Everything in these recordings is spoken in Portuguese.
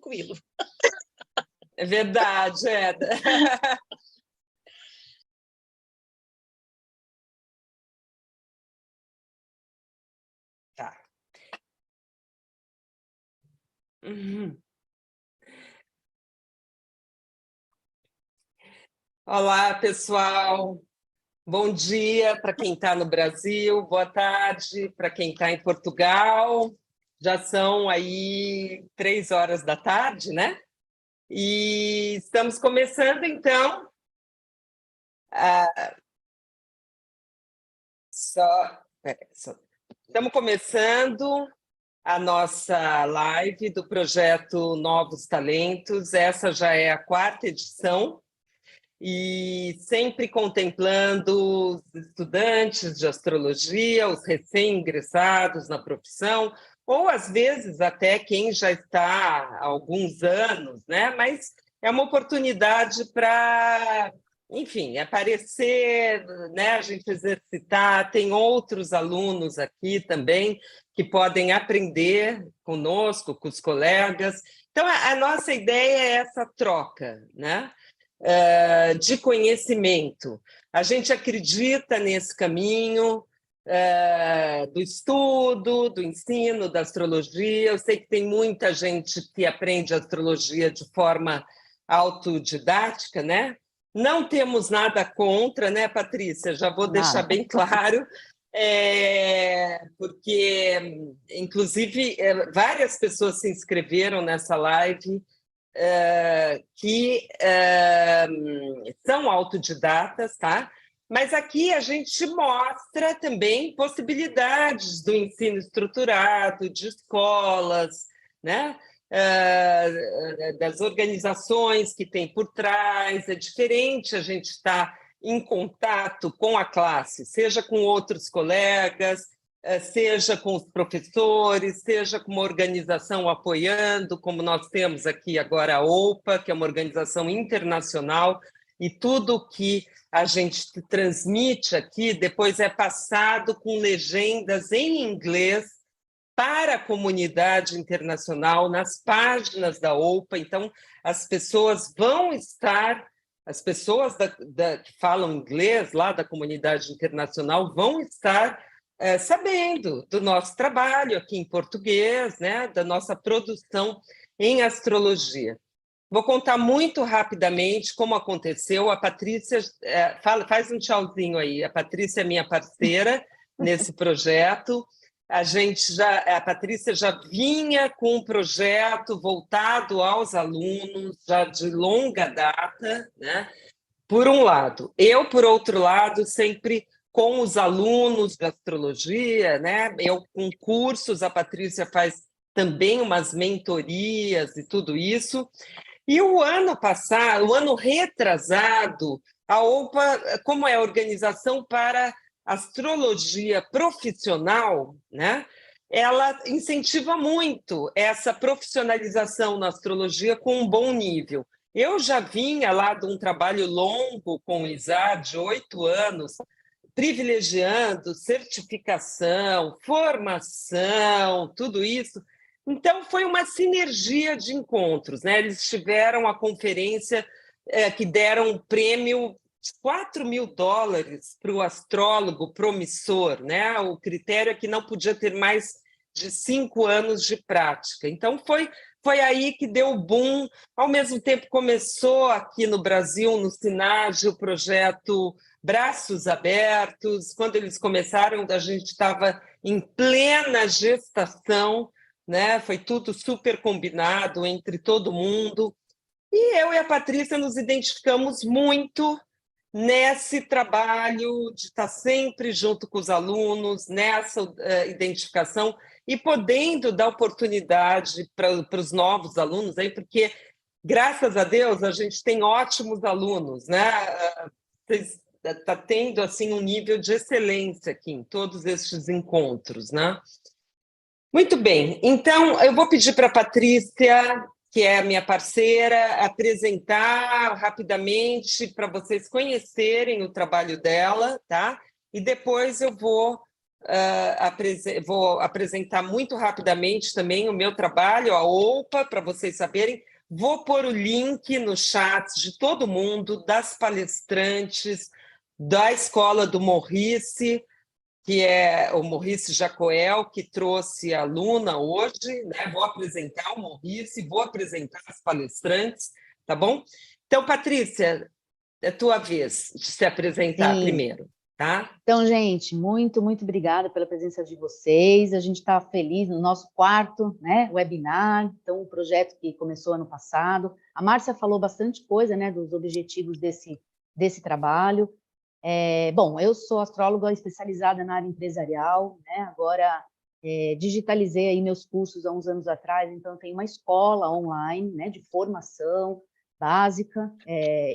tranquilo. É verdade, é. Tá. Uhum. Olá, pessoal. Bom dia para quem está no Brasil, boa tarde para quem está em Portugal. Já são aí 3 horas da tarde, né? E estamos começando, então. Estamos começando a nossa live do projeto Novos Talentos. Essa já é a 4ª edição. E sempre contemplando os estudantes de astrologia, os recém-ingressados na profissão, ou às vezes até quem já está há alguns anos, né? Mas é uma oportunidade para, enfim, aparecer, né? A gente exercitar. Tem outros alunos aqui também que podem aprender conosco, com os colegas. Então, a nossa ideia é essa troca, né? De conhecimento. A gente acredita nesse caminho do estudo, do ensino, da astrologia. Eu sei que tem muita gente que aprende astrologia de forma autodidática, né? Não temos nada contra, né, Patrícia? Já vou deixar bem claro, porque, inclusive, várias pessoas se inscreveram nessa live que são autodidatas, tá? Mas aqui a gente mostra também possibilidades do ensino estruturado, de escolas, né? Das organizações que tem por trás. É diferente a gente estar em contato com a classe, seja com outros colegas, seja com os professores, seja com uma organização apoiando, como nós temos aqui agora a OPA, que é uma organização internacional, e tudo que a gente transmite aqui depois é passado com legendas em inglês para a comunidade internacional nas páginas da OPA. Então, as pessoas vão estar, as pessoas que falam inglês lá da comunidade internacional vão estar sabendo do nosso trabalho aqui em português, né, da nossa produção em astrologia. Vou contar muito rapidamente como aconteceu. A Patrícia, faz um tchauzinho aí. A Patrícia é minha parceira nesse projeto. A Patrícia já vinha com um projeto voltado aos alunos, já de longa data, né? Por um lado. Eu, por outro lado, sempre com os alunos de astrologia, né? Eu com cursos, a Patrícia faz também umas mentorias e tudo isso. E o ano passado, o ano retrasado, a OPA, como é a Organização para Astrologia Profissional, né? Ela incentiva muito essa profissionalização na astrologia com um bom nível. Eu já vinha lá de um trabalho longo com o ISA, de 8 anos, privilegiando certificação, formação, tudo isso. Então, foi uma sinergia de encontros, né? Eles tiveram a conferência que deram um prêmio de $4.000 para o astrólogo promissor, né? O critério é que não podia ter mais de 5 anos de prática. Então, foi aí que deu o boom. Ao mesmo tempo, começou aqui no Brasil, no SINAGE, o projeto Braços Abertos. Quando eles começaram, a gente estava em plena gestação, né? Foi tudo super combinado entre todo mundo. E eu e a Patrícia nos identificamos muito nesse trabalho de estar sempre junto com os alunos, nessa identificação e podendo dar oportunidade para os novos alunos, aí, porque, graças a Deus, a gente tem ótimos alunos, né? Está tendo assim, um nível de excelência aqui em todos estes encontros, né? Muito bem, então eu vou pedir para a Patrícia, que é a minha parceira, apresentar rapidamente para vocês conhecerem o trabalho dela, tá? E depois eu vou vou apresentar muito rapidamente também o meu trabalho, a OPA, para vocês saberem. Vou pôr o link no chat de todo mundo, das palestrantes, da Escola do Morrice, que é o Morrice Jacoel, que trouxe a aluna hoje, né? Vou apresentar o Morrice, vou apresentar as palestrantes, tá bom? Então, Patrícia, é tua vez de se apresentar Sim. primeiro, tá? Então, gente, muito, muito obrigada pela presença de vocês. A gente está feliz no nosso quarto, né, webinar, então, um projeto que começou ano passado. A Márcia falou bastante coisa, né, dos objetivos desse trabalho. Bom, eu sou astróloga especializada na área empresarial, né, agora digitalizei aí meus cursos há uns anos atrás, então eu tenho uma escola online, né, de formação básica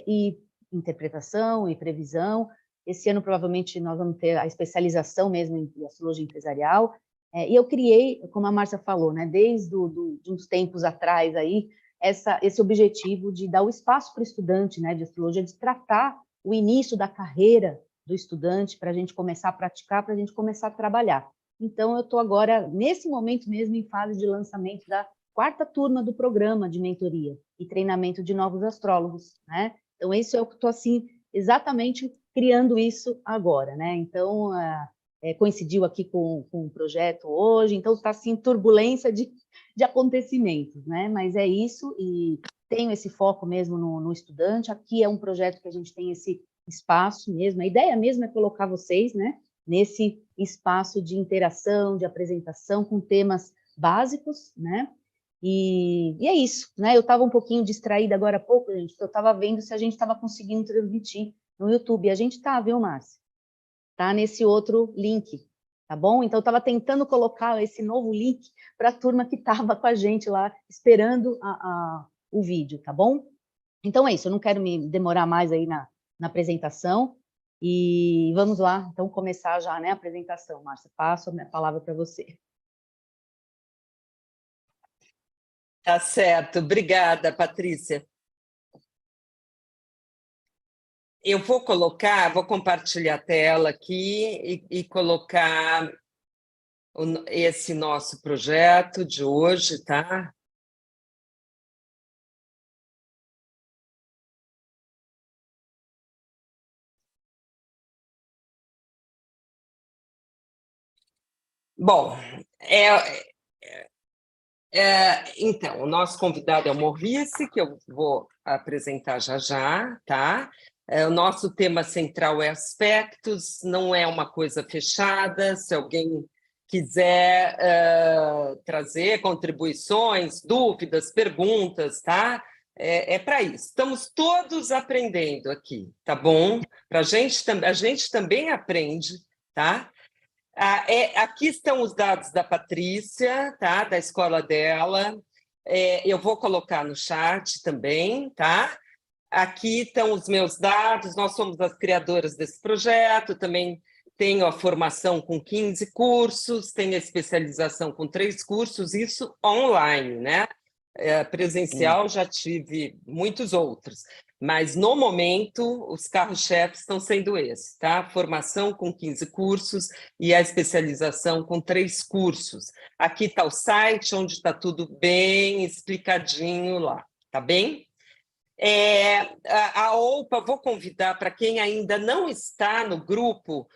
e interpretação e previsão. Esse ano, provavelmente, nós vamos ter a especialização mesmo em astrologia empresarial. E eu criei, como a Márcia falou, né, desde de uns tempos atrás, aí, esse objetivo de dar o espaço para o estudante, né, de astrologia, de tratar o início da carreira do estudante, para a gente começar a praticar, para a gente começar a trabalhar. Então, eu estou agora, nesse momento mesmo, em fase de lançamento da 4ª turma do programa de mentoria e treinamento de novos astrólogos, né? Então, esse é o que estou, assim, exatamente criando isso agora, né? Então, coincidiu aqui com o projeto hoje, então está assim, turbulência de acontecimentos, né? Mas é isso, e tenho esse foco mesmo no estudante. Aqui é um projeto que a gente tem esse espaço mesmo, a ideia mesmo é colocar vocês, né, nesse espaço de interação, de apresentação com temas básicos, né? E é isso, né? Eu estava um pouquinho distraída agora há pouco, gente, porque eu estava vendo se a gente estava conseguindo transmitir no YouTube. A gente está, viu, Márcia? Está nesse outro link, tá bom? Então, eu estava tentando colocar esse novo link para a turma que estava com a gente lá, esperando o vídeo, tá bom? Então, é isso, eu não quero me demorar mais aí na apresentação, e vamos lá, então, começar já, né, a apresentação. Márcia, passo a minha palavra para você. Tá certo, obrigada, Patrícia. Eu vou compartilhar a tela aqui e colocar esse nosso projeto de hoje, tá? Bom, então, o nosso convidado é o Morrice, que eu vou apresentar já já, tá? O nosso tema central é aspectos, não é uma coisa fechada. Se alguém quiser trazer contribuições, dúvidas, perguntas, tá? É para isso. Estamos todos aprendendo aqui, tá bom? A gente também aprende, tá? Aqui estão os dados da Patrícia, tá? Da escola dela. Eu vou colocar no chat também, tá? Aqui estão os meus dados, nós somos as criadoras desse projeto, também tenho a formação com 15 cursos, tenho a especialização com 3 cursos, isso online, né? Presencial já tive muitos outros, mas no momento os carros-chefes estão sendo esses, tá? Formação com 15 cursos e a especialização com 3 cursos. Aqui está o site, onde está tudo bem explicadinho lá, tá bem? A OPA, vou convidar para quem ainda não está no grupo,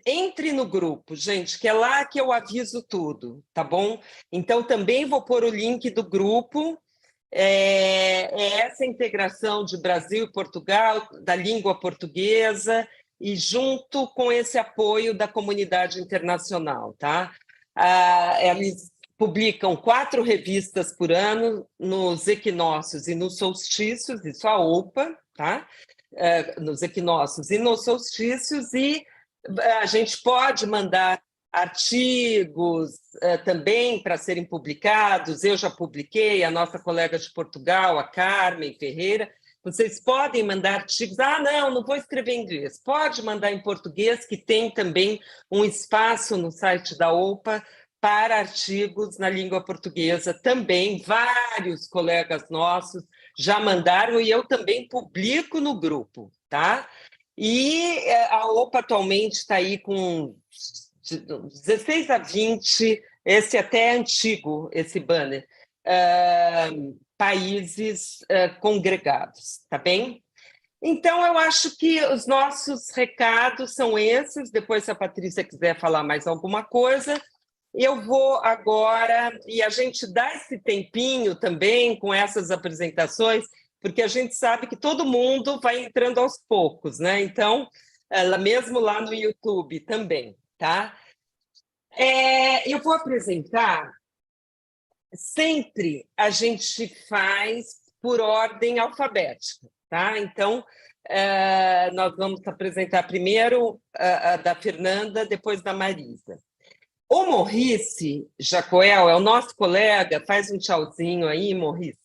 entre no grupo, gente, que é lá que eu aviso tudo, tá bom? Então, também vou pôr o link do grupo. Essa integração de Brasil e Portugal, da língua portuguesa, e junto com esse apoio da comunidade internacional, tá? Eles publicam 4 revistas por ano nos equinócios e nos solstícios, isso a OPA, tá? Nos equinócios e nos solstícios, e a gente pode mandar artigos também para serem publicados. Eu já publiquei, a nossa colega de Portugal, a Carmen Ferreira. Vocês podem mandar artigos. Não vou escrever em inglês. Pode mandar em português, que tem também um espaço no site da OPA para artigos na língua portuguesa também. Vários colegas nossos já mandaram, e eu também publico no grupo, tá? E a OPA atualmente está aí com 16 a 20, esse até é antigo, esse banner, países congregados, tá bem? Então, eu acho que os nossos recados são esses. Depois, se a Patrícia quiser falar mais alguma coisa, eu vou agora, e a gente dá esse tempinho também com essas apresentações, porque a gente sabe que todo mundo vai entrando aos poucos, né? Então, ela mesmo lá no YouTube também, tá? Eu vou apresentar, sempre a gente faz por ordem alfabética, tá? Então, nós vamos apresentar primeiro a da Fernanda, depois da Marisa. O Morrice Jacoel é o nosso colega, faz um tchauzinho aí, Morrice.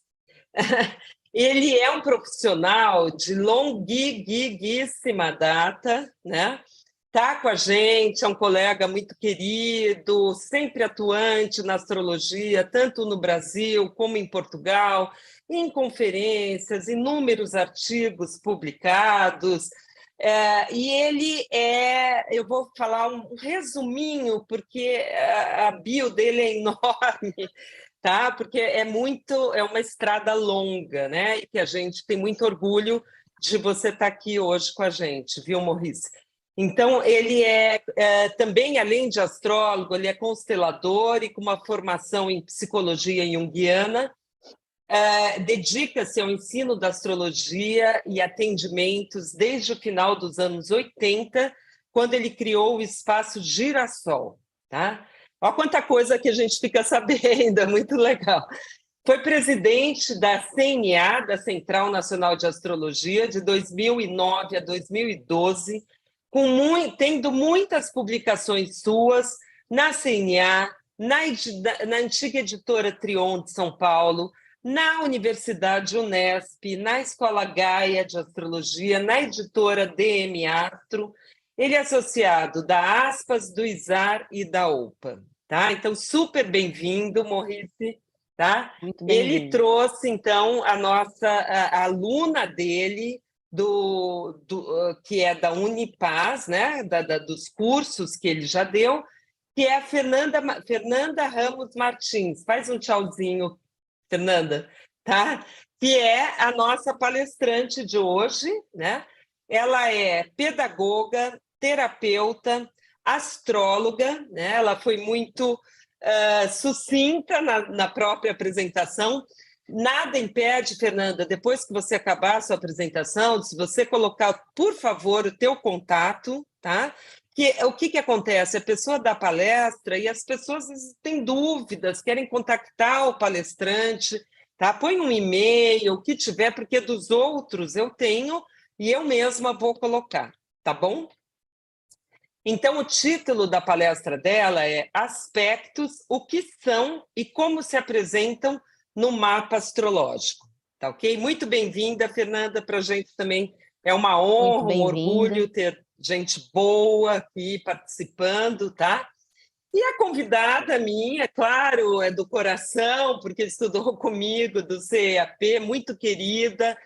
Ele é um profissional de longuíssima data, né? Está com a gente, é um colega muito querido, sempre atuante na astrologia, tanto no Brasil como em Portugal, em conferências, inúmeros artigos publicados. E ele eu vou falar um resuminho, porque a bio dele é enorme, tá? Porque é uma estrada longa, né? E que a gente tem muito orgulho de você estar aqui hoje com a gente, viu, Maurice? Então, ele também, além de astrólogo, ele é constelador e com uma formação em psicologia junguiana, dedica-se ao ensino da astrologia e atendimentos desde o final dos anos 80, quando ele criou o Espaço Girassol. Tá? Olha quanta coisa que a gente fica sabendo, é muito legal. Foi presidente da CNA, da Central Nacional de Astrologia, de 2009 a 2012, tendo muitas publicações suas na CNA, na antiga editora Trion de São Paulo, na Universidade Unesp, na Escola Gaia de Astrologia, na editora DM Astro. Ele é associado da Aspas, do ISAR e da OPA. Tá? Então, super bem-vindo, Maurice. Tá? Ele trouxe, então, a aluna dele, que é da Unipaz, né? Dos cursos que ele já deu, que é a Fernanda Ramos Martins. Faz um tchauzinho, Fernanda, tá? Que é a nossa palestrante de hoje, né? Ela é pedagoga, terapeuta, astróloga, né? Ela foi muito sucinta na própria apresentação. Nada impede, Fernanda, depois que você acabar a sua apresentação, se você colocar, por favor, o teu contato, tá? O que acontece? A pessoa dá palestra e as pessoas têm dúvidas, querem contactar o palestrante, tá? Põe um e-mail, o que tiver, porque dos outros eu tenho e eu mesma vou colocar, tá bom? Então, o título da palestra dela é Aspectos, o que são e como se apresentam no mapa astrológico. Tá ok? Muito bem-vinda, Fernanda, para a gente também é uma honra, um orgulho ter gente boa aqui participando, tá? E a convidada minha, claro, é do coração, porque estudou comigo do CEAP, muito querida,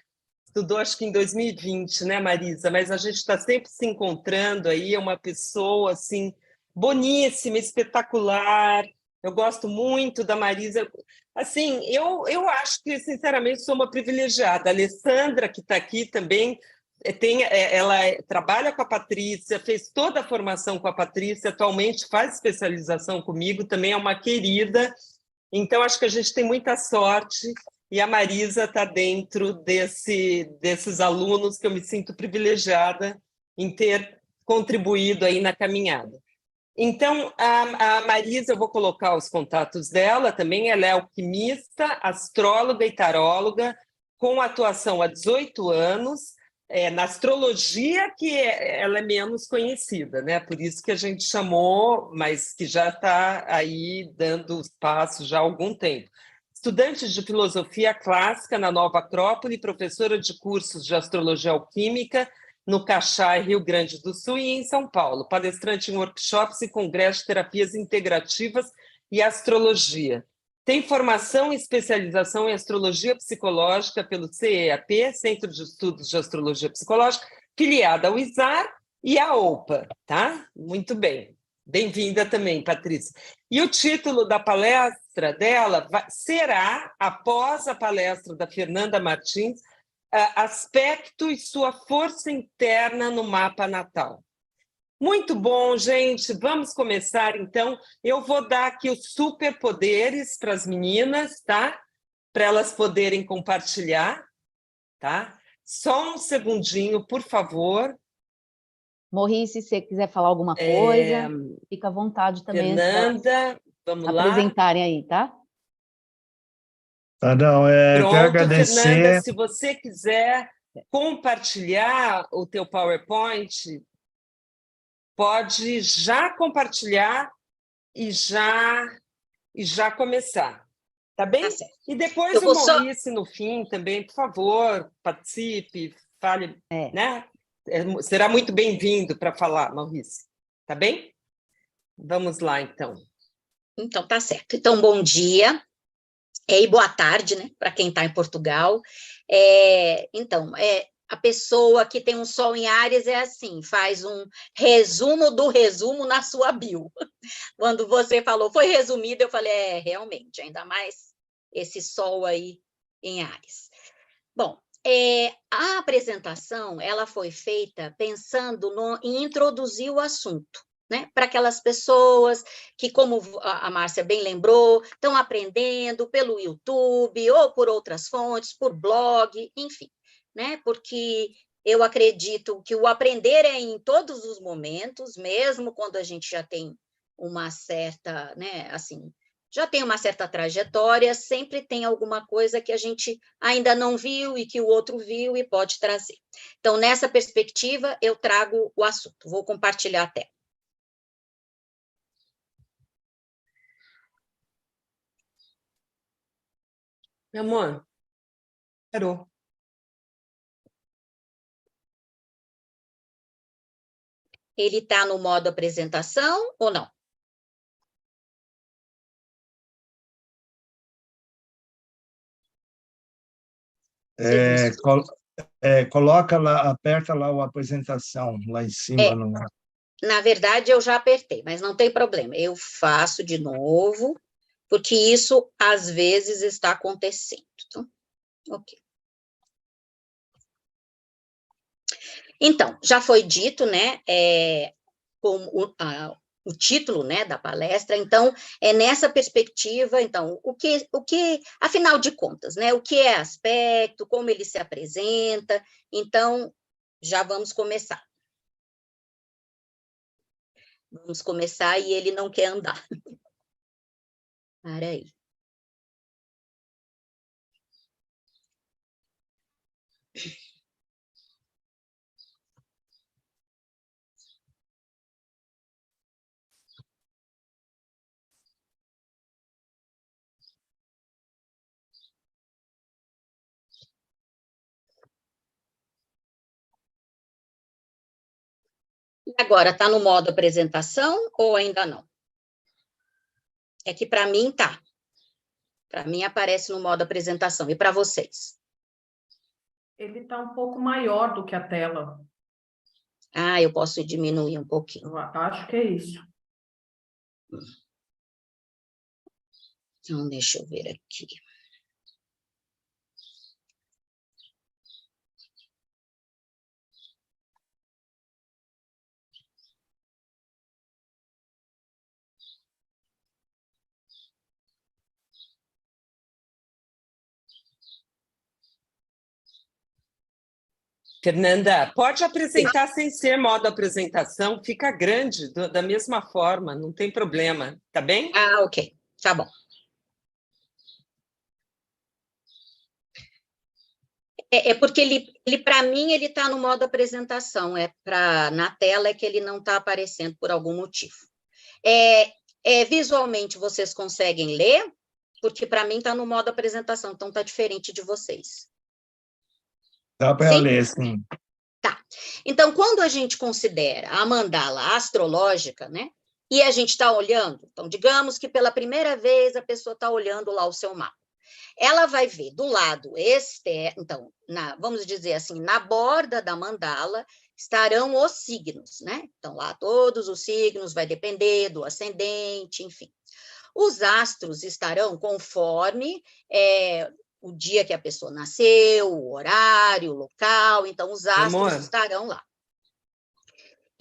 estudou acho que em 2020, né, Marisa? Mas a gente está sempre se encontrando aí, é uma pessoa, assim, boníssima, espetacular. Eu gosto muito da Marisa. Assim, eu acho que, sinceramente, sou uma privilegiada. A Alessandra, que está aqui também, ela trabalha com a Patrícia, fez toda a formação com a Patrícia, atualmente faz especialização comigo, também é uma querida. Então, acho que a gente tem muita sorte e a Marisa está dentro desses alunos que eu me sinto privilegiada em ter contribuído aí na caminhada. Então, a Marisa, eu vou colocar os contatos dela também, ela é alquimista, astróloga e taróloga, com atuação há 18 anos, na astrologia que ela é menos conhecida, né? Por isso que a gente chamou, mas que já está aí dando os passos já há algum tempo. Estudante de filosofia clássica na Nova Acrópole, professora de cursos de astrologia alquímica no Caxai, Rio Grande do Sul e em São Paulo, palestrante em workshops e congressos de terapias integrativas e astrologia. Tem formação e especialização em astrologia psicológica pelo CEAP, Centro de Estudos de Astrologia Psicológica, filiada ao ISAR e à OPA, tá? Muito bem. Bem-vinda também, Patrícia. E o título da palestra dela será, após a palestra da Fernanda Martins, Aspecto e sua força interna no mapa natal. Muito bom, gente. Vamos começar, então. Eu vou dar aqui os superpoderes para as meninas, tá? Para elas poderem compartilhar, tá? Só um segundinho, por favor. Morri, se você quiser falar alguma coisa, fica à vontade também. Fernanda, vamos lá. Apresentarem aí, tá? Tá, não, Pronto, quero agradecer. Fernanda, se você quiser compartilhar o teu PowerPoint, pode já compartilhar e já começar, tá bem? Tá, e depois o Maurício, no fim, também, por favor, participe, fale, né? Será muito bem-vindo para falar, Maurício, tá bem? Vamos lá, então. Então, tá certo. Então, bom dia e boa tarde, né, para quem está em Portugal. A pessoa que tem um sol em Áries é assim, faz um resumo do resumo na sua bio. Quando você falou, foi resumido, eu falei, realmente, ainda mais esse sol aí em Áries. Bom, a apresentação, ela foi feita pensando em introduzir o assunto, né, para aquelas pessoas que, como a Márcia bem lembrou, estão aprendendo pelo YouTube ou por outras fontes, por blog, enfim, né, porque eu acredito que o aprender é em todos os momentos, mesmo quando a gente já tem uma certa, né, assim, já tem uma certa trajetória, sempre tem alguma coisa que a gente ainda não viu e que o outro viu e pode trazer. Então, nessa perspectiva, eu trago o assunto. Vou compartilhar a tela. Meu amor, parou. Ele está no modo apresentação ou não? Coloca lá, aperta lá a apresentação, lá em cima. Na verdade, eu já apertei, mas não tem problema. Eu faço de novo, porque isso, às vezes, está acontecendo. Ok. Então, já foi dito, né, como o título, né, da palestra, então, é nessa perspectiva, então, o que, afinal de contas, né, o que é aspecto, como ele se apresenta, então, já vamos começar. Vamos começar e ele não quer andar. Para aí. E agora, está no modo apresentação ou ainda não? É que para mim tá. Para mim aparece no modo apresentação. E para vocês? Ele está um pouco maior do que a tela. Ah, eu posso diminuir um pouquinho. Eu acho que é isso. Então, deixa eu ver aqui. Fernanda, pode apresentar sem ser modo apresentação, fica grande da mesma forma, não tem problema, tá bem? Ah, ok, tá bom. Porque ele para mim, ele está no modo apresentação, na tela é que ele não está aparecendo por algum motivo. Visualmente, vocês conseguem ler? Porque para mim está no modo apresentação, então está diferente de vocês. Dá para ler, sim. Tá. Então, quando a gente considera a mandala astrológica, né? E a gente está olhando, então, digamos que pela primeira vez a pessoa está olhando lá o seu mapa. Ela vai ver do lado externo, então, vamos dizer assim, na borda da mandala, estarão os signos, né? Então, lá todos os signos, vai depender do ascendente, enfim. Os astros estarão conforme o dia que a pessoa nasceu, o horário, o local, então os astros estarão lá.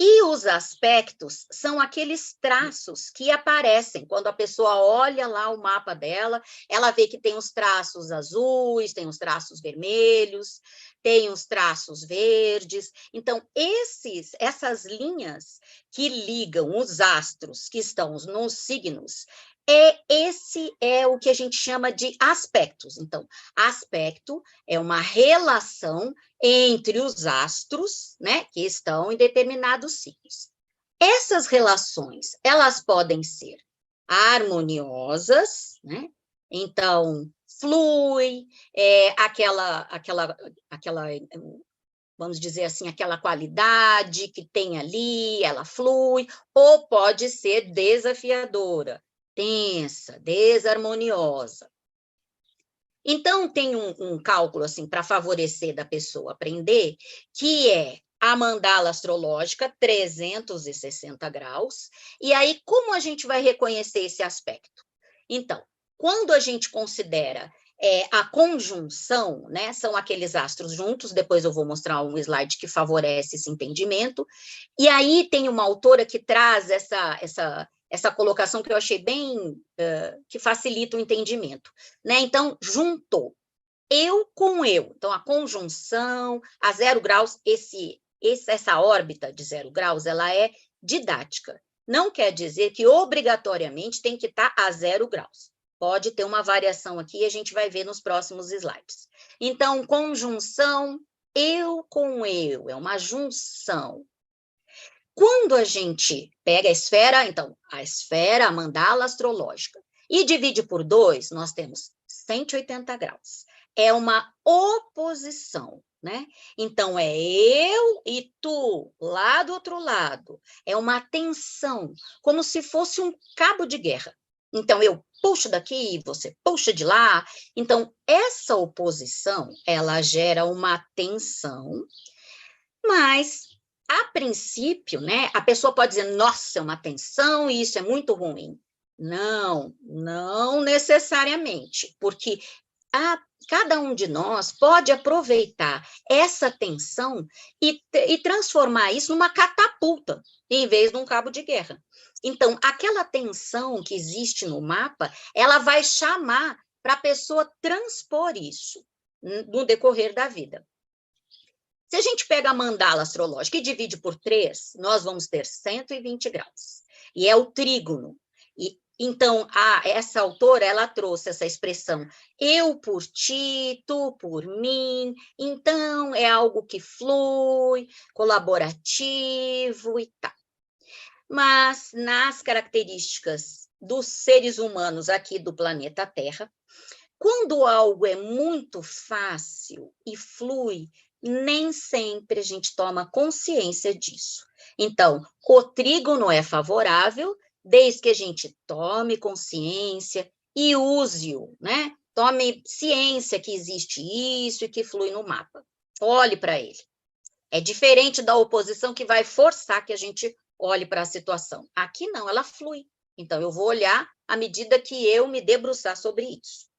E os aspectos são aqueles traços que aparecem quando a pessoa olha lá o mapa dela, ela vê que tem os traços azuis, tem os traços vermelhos, tem os traços verdes. Então, essas linhas que ligam os astros que estão nos signos, esse é o que a gente chama de aspectos. Então, aspecto é uma relação entre os astros, né, que estão em determinados signos. Essas relações, elas podem ser harmoniosas, né? Então, flui, vamos dizer assim, aquela qualidade que tem ali, ela flui, ou pode ser desafiadora, tensa, desarmoniosa. Então, tem um cálculo, assim, para favorecer da pessoa aprender, que é a mandala astrológica, 360 graus, e aí, como a gente vai reconhecer esse aspecto? Então, quando a gente considera a conjunção, né, são aqueles astros juntos, depois eu vou mostrar um slide que favorece esse entendimento, e aí tem uma autora que traz essa colocação que eu achei bem, que facilita o entendimento, né? Então, juntou eu com eu. Então, a conjunção a 0 graus, essa órbita de 0 graus, ela é didática. Não quer dizer que obrigatoriamente tem que estar a 0 graus. Pode ter uma variação aqui, a gente vai ver nos próximos slides. Então, conjunção eu com eu, é uma junção. Quando a gente pega a esfera, então, a mandala astrológica, e divide por 2, nós temos 180 graus. É uma oposição, né? Então, é eu e tu, lá do outro lado. É uma tensão, como se fosse um cabo de guerra. Então, eu puxo daqui, você puxa de lá. Então, essa oposição, ela gera uma tensão, mas a princípio, né, a pessoa pode dizer, nossa, é uma tensão e isso é muito ruim. Não, não necessariamente, porque cada um de nós pode aproveitar essa tensão e transformar isso numa catapulta, em vez de um cabo de guerra. Então, aquela tensão que existe no mapa, ela vai chamar para a pessoa transpor isso no decorrer da vida. Se a gente pega a mandala astrológica e divide por 3, nós vamos ter 120 graus. E é o trígono. Então, essa autora, ela trouxe essa expressão, eu por ti, tu por mim. Então, é algo que flui, colaborativo e tal. Mas, nas características dos seres humanos aqui do planeta Terra, quando algo é muito fácil e flui, nem sempre a gente toma consciência disso. Então, o trígono é favorável, desde que a gente tome consciência e use-o, né? Tome ciência que existe isso e que flui no mapa. Olhe para ele. É diferente da oposição que vai forçar que a gente olhe para a situação. Aqui não, ela flui. Então, eu vou olhar à medida que eu me debruçar sobre isso.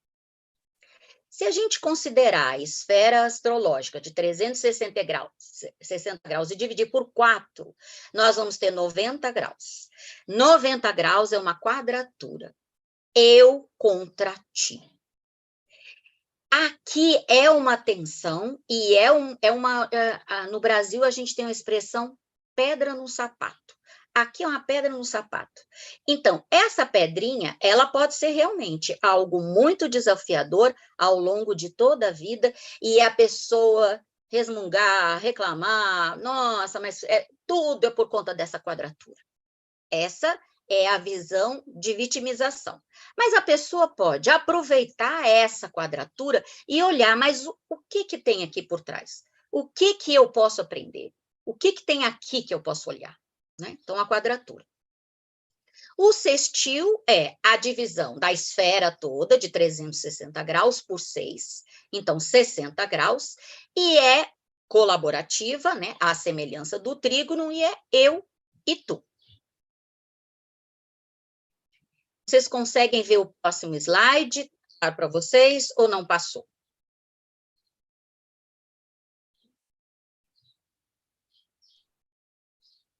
Se a gente considerar a esfera astrológica de 360 graus, 60 graus e dividir por 4, nós vamos ter 90 graus. 90 graus é uma quadratura. Eu contra ti. Aqui é uma tensão e no Brasil a gente tem uma expressão pedra no sapato. Aqui é uma pedra no sapato. Então, essa pedrinha, ela pode ser realmente algo muito desafiador ao longo de toda a vida e a pessoa resmungar, reclamar, nossa, mas tudo é por conta dessa quadratura. Essa é a visão de vitimização. Mas a pessoa pode aproveitar essa quadratura e olhar, mas o que tem aqui por trás? O que eu posso aprender? O que tem aqui que eu posso olhar? Né? Então, a quadratura. O sextil é a divisão da esfera toda de 360 graus por 6, então 60 graus, e é colaborativa, né? À semelhança do trígono, e é eu e tu. Vocês conseguem ver o próximo slide para vocês ou não passou?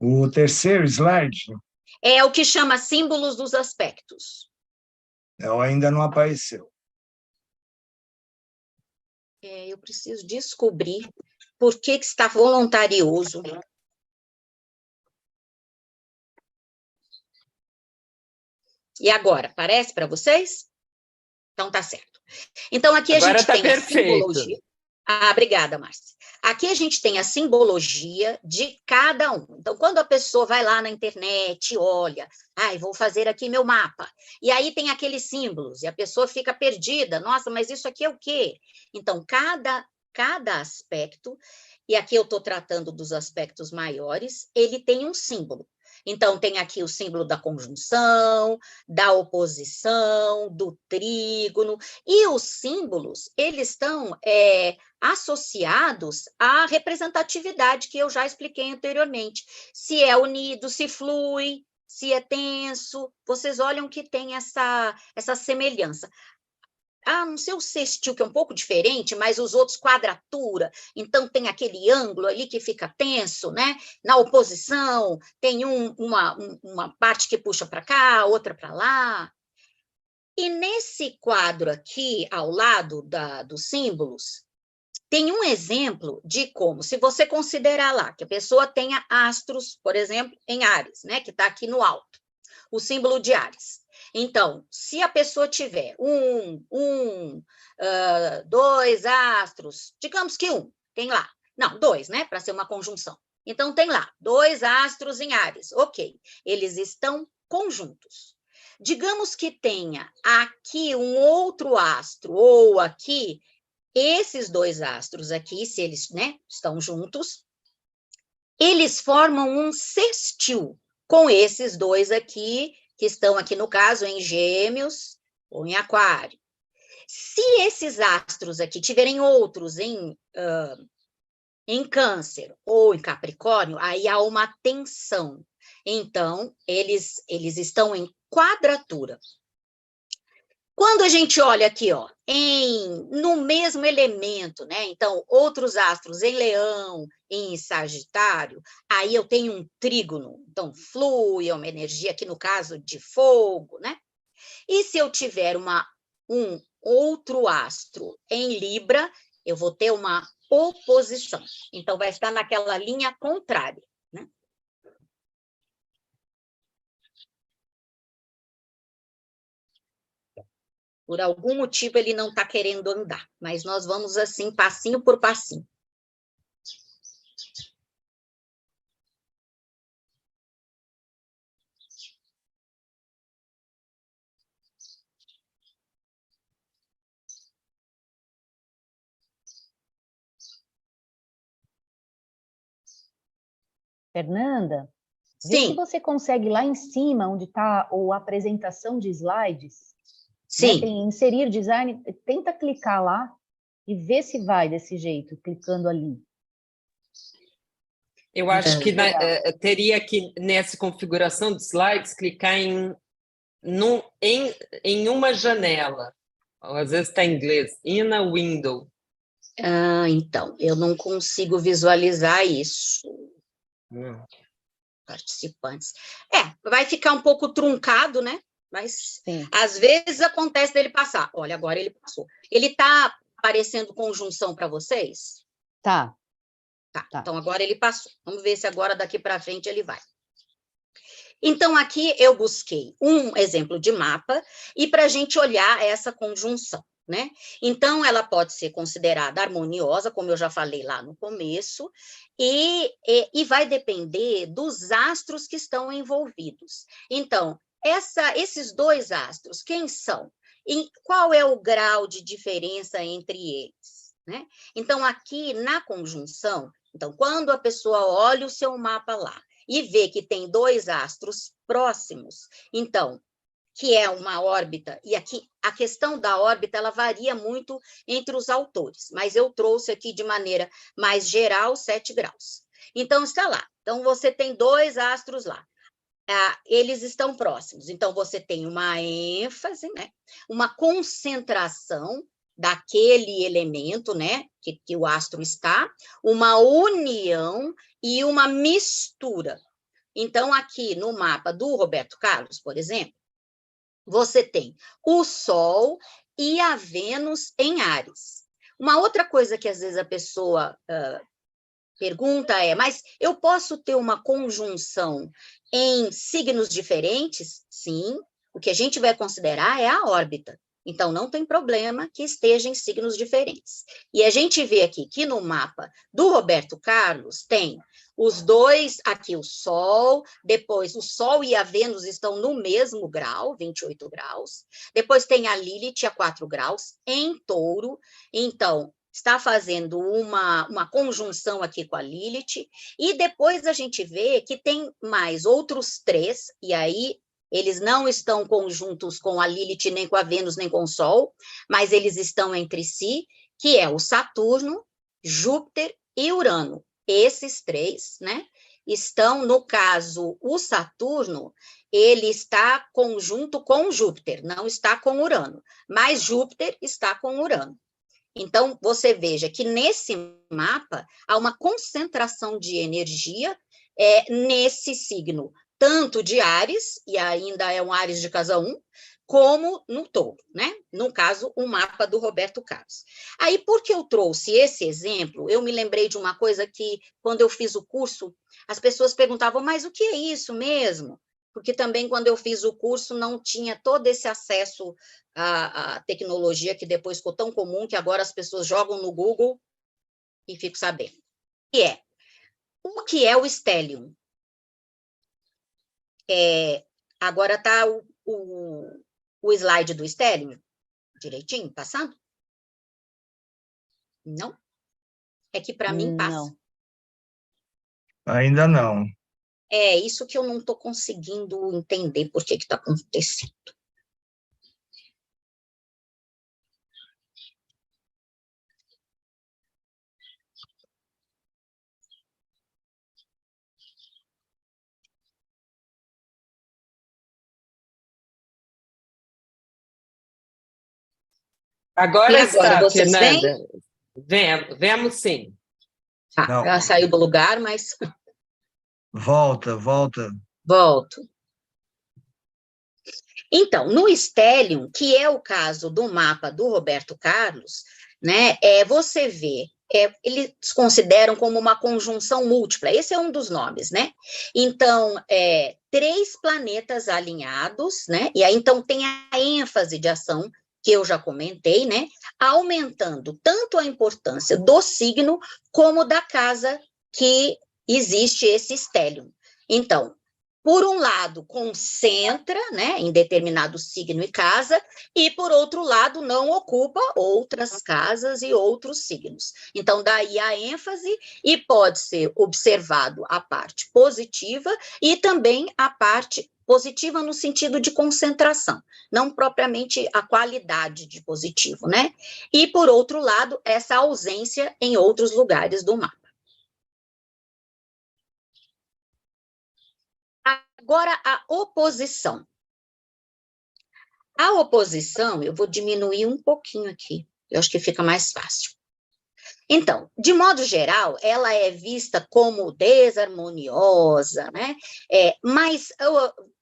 O terceiro slide, É o que chama símbolos dos aspectos. ainda não apareceu. Eu preciso descobrir por que está voluntarioso. E agora, aparece para vocês? Então, tá certo. Então, aqui Agora a gente tá tem perfeito. a simbologia. Obrigada, Márcia. Aqui a gente tem a simbologia de cada um. Então, quando a pessoa vai lá na internet, olha, vou fazer aqui meu mapa. E aí tem aqueles símbolos, e a pessoa fica perdida. Nossa, mas isso aqui é o quê? Então, cada aspecto, e aqui eu estou tratando dos aspectos maiores, ele tem um símbolo. Então, tem aqui o símbolo da conjunção, da oposição, do trígono, e os símbolos, eles estão associados à representatividade, que eu já expliquei anteriormente. Se é unido, se flui, se é tenso, vocês olham que tem essa semelhança. Não sei o sextil, que é um pouco diferente, mas os outros quadratura, então tem aquele ângulo ali que fica tenso, né? Na oposição, tem uma parte que puxa para cá, outra para lá. E nesse quadro aqui, ao lado dos símbolos, tem um exemplo de como, se você considerar lá que a pessoa tenha astros, por exemplo, em Áries, né? Que está aqui no alto, o símbolo de Áries. Então, se a pessoa tiver dois astros, digamos que tem lá. Não, dois, né? Para ser uma conjunção. Então, tem lá, 2 astros em Áries. Ok, eles estão conjuntos. Digamos que tenha aqui um outro astro, ou aqui, esses 2 astros aqui, se eles, né, estão juntos, eles formam um sextil com esses 2 aqui, que estão aqui, no caso, em Gêmeos ou em Aquário. Se esses astros aqui tiverem outros em Câncer ou em Capricórnio, aí há uma tensão. Então, eles estão em quadratura. Quando a gente olha aqui, no mesmo elemento, né? Então, outros astros em Leão, em Sagitário, aí eu tenho um trígono. Então, flui, é uma energia aqui, no caso, de fogo, né? E se eu tiver um outro astro em Libra, eu vou ter uma oposição. Então, vai estar naquela linha contrária, né? Por algum motivo, ele não está querendo andar, mas nós vamos assim, passinho por passinho. Fernanda, vê se Sim, você consegue lá em cima, onde está a apresentação de slides, né? sim. Tem inserir design, tenta clicar lá e vê se vai desse jeito, clicando ali. Eu acho que teria que, nessa configuração de slides, clicar em uma janela. Às vezes está em inglês, in a window. Então, eu não consigo visualizar isso. Não. Participantes. Vai ficar um pouco truncado, né? Mas, Sim. às vezes, acontece dele passar. Olha, agora ele passou. Ele está aparecendo conjunção para vocês? Tá. Tá, então agora ele passou. Vamos ver se agora, daqui para frente, ele vai. Então, aqui eu busquei um exemplo de mapa e para a gente olhar essa conjunção, né? Então, ela pode ser considerada harmoniosa, como eu já falei lá no começo, e vai depender dos astros que estão envolvidos. Então, esses 2 astros, quem são? E qual é o grau de diferença entre eles, né? Então, aqui na conjunção, então, quando a pessoa olha o seu mapa lá e vê que tem 2 astros próximos, então, que é uma órbita, e aqui a questão da órbita, ela varia muito entre os autores, mas eu trouxe aqui de maneira mais geral 7 graus. Então, está lá. Então, você tem 2 astros lá. Eles estão próximos. Então, você tem uma ênfase, né? Uma concentração daquele elemento, né? Que o astro está, uma união e uma mistura. Então, aqui no mapa do Roberto Carlos, por exemplo, você tem o Sol e a Vênus em Áries. Uma outra coisa que às vezes a pessoa pergunta é, mas eu posso ter uma conjunção em signos diferentes? Sim, o que a gente vai considerar é a órbita. Então, não tem problema que esteja em signos diferentes. E a gente vê aqui que no mapa do Roberto Carlos tem os 2, aqui o Sol, depois o Sol e a Vênus estão no mesmo grau, 28 graus. Depois tem a Lilith a 4 graus, em Touro. Então, está fazendo uma conjunção aqui com a Lilith. E depois a gente vê que tem mais outros 3, e aí eles não estão conjuntos com a Lilith, nem com a Vênus, nem com o Sol, mas eles estão entre si, que é o Saturno, Júpiter e Urano. Esses 3, né, estão, no caso, o Saturno, ele está conjunto com Júpiter, não está com Urano, mas Júpiter está com Urano. Então, você veja que nesse mapa há uma concentração de energia nesse signo, tanto de Áries, e ainda é um Áries de casa 1, como no Touro, né? No caso, o mapa do Roberto Carlos. Aí, por que eu trouxe esse exemplo? Eu me lembrei de uma coisa que, quando eu fiz o curso, as pessoas perguntavam, mas o que é isso mesmo? Porque também, quando eu fiz o curso, não tinha todo esse acesso à tecnologia, que depois ficou tão comum, que agora as pessoas jogam no Google e ficam sabendo. O que é o stellium? Agora está o slide do stellium direitinho, passando? Não? É que para mim passa. Não. Ainda não. É isso que eu não estou conseguindo entender por que está acontecendo. Agora E agora, está, vocês veem? Fernanda. Vemos sim. Não. Ela saiu do lugar, mas Volta. volto. Então, no stellium, que é o caso do mapa do Roberto Carlos, né, você vê, eles consideram como uma conjunção múltipla, esse é um dos nomes, né? Então, 3 planetas alinhados, né? E aí, então, tem a ênfase de ação, que eu já comentei, né? Aumentando tanto a importância do signo, como da casa que existe esse stellium. Então, por um lado, concentra, né, em determinado signo e casa, e, por outro lado, não ocupa outras casas e outros signos. Então, daí a ênfase, e pode ser observado a parte positiva e também a parte positiva no sentido de concentração, não propriamente a qualidade de positivo, né? E, por outro lado, essa ausência em outros lugares do mapa. Agora, a oposição. A oposição, eu vou diminuir um pouquinho aqui, eu acho que fica mais fácil. Então, de modo geral, ela é vista como desarmoniosa, né? Mas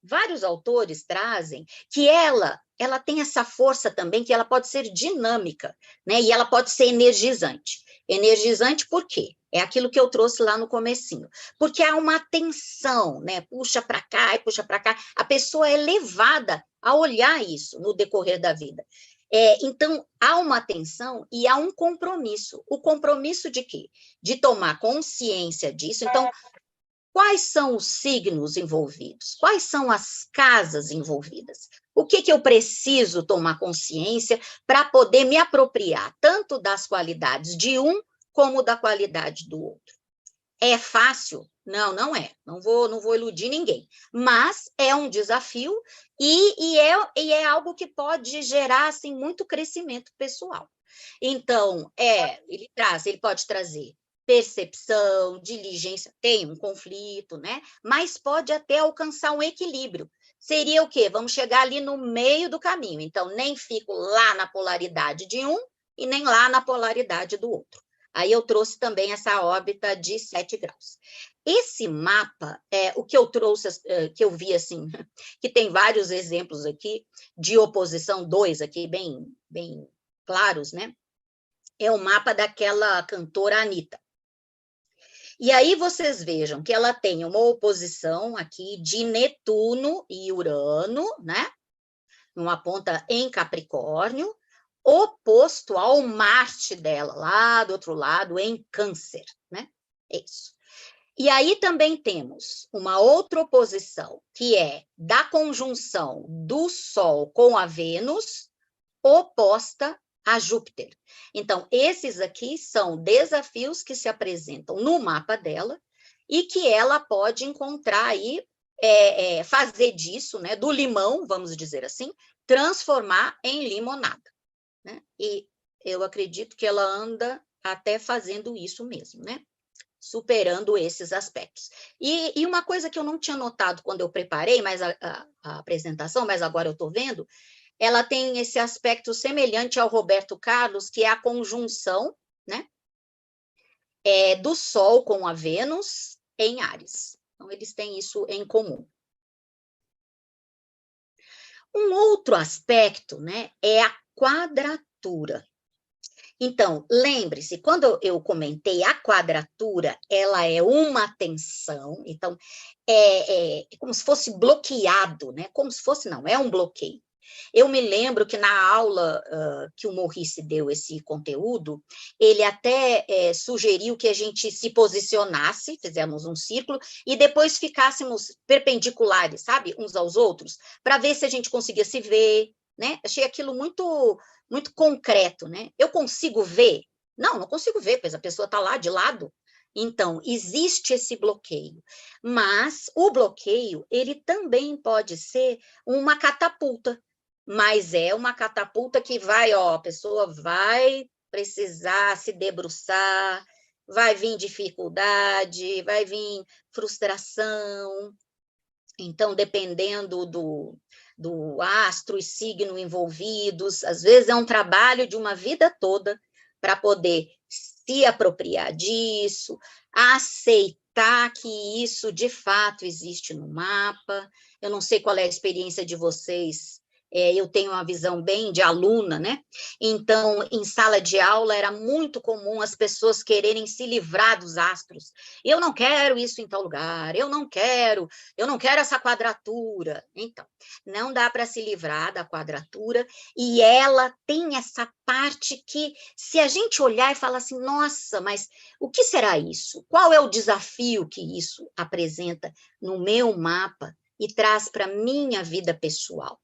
vários autores trazem que ela tem essa força também, que ela pode ser dinâmica, né? E ela pode ser energizante. Energizante por quê? É aquilo que eu trouxe lá no comecinho. Porque há uma tensão, né? Puxa para cá e puxa para cá. A pessoa é levada a olhar isso no decorrer da vida. Então, há uma tensão e há um compromisso. O compromisso de quê? De tomar consciência disso. Então, quais são os signos envolvidos? Quais são as casas envolvidas? O que eu preciso tomar consciência para poder me apropriar tanto das qualidades de um como da qualidade do outro? É fácil? Não, não é. Não vou iludir ninguém. Mas é um desafio e é algo que pode gerar assim, muito crescimento pessoal. Então, ele pode trazer percepção, diligência, tem um conflito, né? Mas pode até alcançar um equilíbrio. Seria o quê? Vamos chegar ali no meio do caminho. Então, nem fico lá na polaridade de um e nem lá na polaridade do outro. Aí eu trouxe também essa órbita de 7 graus. Esse mapa, o que eu trouxe, que eu vi assim, que tem vários exemplos aqui de oposição, 2 aqui bem claros, né? É o mapa daquela cantora Anitta. E aí vocês vejam que ela tem uma oposição aqui de Netuno e Urano, né? Numa ponta em Capricórnio, oposto ao Marte dela, lá do outro lado, em Câncer, né? Isso. E aí também temos uma outra oposição, que é da conjunção do Sol com a Vênus, oposta a Júpiter. Então, esses aqui são desafios que se apresentam no mapa dela e que ela pode encontrar aí, fazer disso, né, do limão, vamos dizer assim, transformar em limonada. Né? E eu acredito que ela anda até fazendo isso mesmo, né? Superando esses aspectos. E uma coisa que eu não tinha notado quando eu preparei mais a apresentação, mas agora eu estou vendo, ela tem esse aspecto semelhante ao Roberto Carlos, que é a conjunção, né, do Sol com a Vênus em Áries. Então, eles têm isso em comum. Um outro aspecto, né, é a quadratura. Então, lembre-se, quando eu comentei a quadratura, ela é uma tensão, então, é como se fosse bloqueado, né? Como se fosse, não, é um bloqueio. Eu me lembro que na aula que o Maurice deu esse conteúdo, ele até sugeriu que a gente se posicionasse, fizemos um círculo, e depois ficássemos perpendiculares, sabe, uns aos outros, para ver se a gente conseguia se ver, né? Achei aquilo muito concreto, né? Eu consigo ver? Não consigo ver, pois a pessoa está lá de lado. Então, existe esse bloqueio. Mas o bloqueio, ele também pode ser uma catapulta, mas é uma catapulta que vai, a pessoa vai precisar se debruçar, vai vir dificuldade, vai vir frustração. Então, dependendo do astro e signo envolvidos, às vezes é um trabalho de uma vida toda para poder se apropriar disso, aceitar que isso de fato existe no mapa. Eu não sei qual é a experiência de vocês, eu tenho uma visão bem de aluna, né? Então, em sala de aula, era muito comum as pessoas quererem se livrar dos astros. Eu não quero isso em tal lugar, eu não quero essa quadratura. Então, não dá para se livrar da quadratura, e ela tem essa parte que, se a gente olhar e falar assim, nossa, mas o que será isso? Qual é o desafio que isso apresenta no meu mapa e traz para a minha vida pessoal?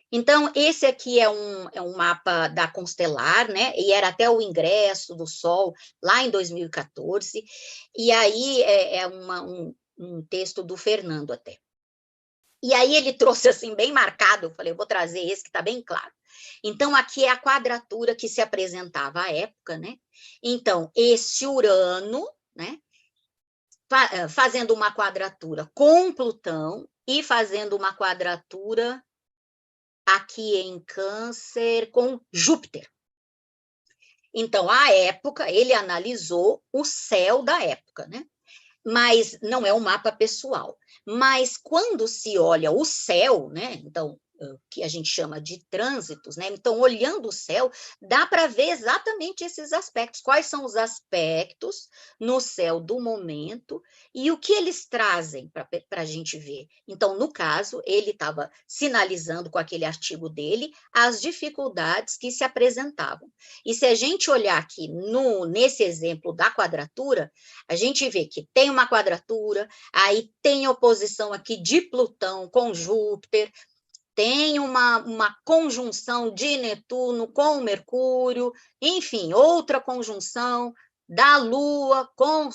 Então, esse aqui é um mapa da Constelar, né? E era até o ingresso do Sol, lá em 2014, e aí um texto do Fernando até. E aí ele trouxe assim, bem marcado, eu falei, eu vou trazer esse que está bem claro. Então, aqui é a quadratura que se apresentava à época, né? Então, esse Urano, né? Fazendo uma quadratura com Plutão e fazendo uma quadratura aqui em Câncer com Júpiter. Então, à época, ele analisou o céu da época, né? Mas não é um mapa pessoal. Mas quando se olha o céu, né? Então, que a gente chama de trânsitos, né? Então, olhando o céu, dá para ver exatamente esses aspectos. Quais são os aspectos no céu do momento e o que eles trazem para a gente ver. Então, no caso, ele estava sinalizando com aquele artigo dele as dificuldades que se apresentavam. E se a gente olhar aqui nesse exemplo da quadratura, a gente vê que tem uma quadratura, aí tem oposição aqui de Plutão com Júpiter, tem uma conjunção de Netuno com Mercúrio, enfim, outra conjunção da Lua com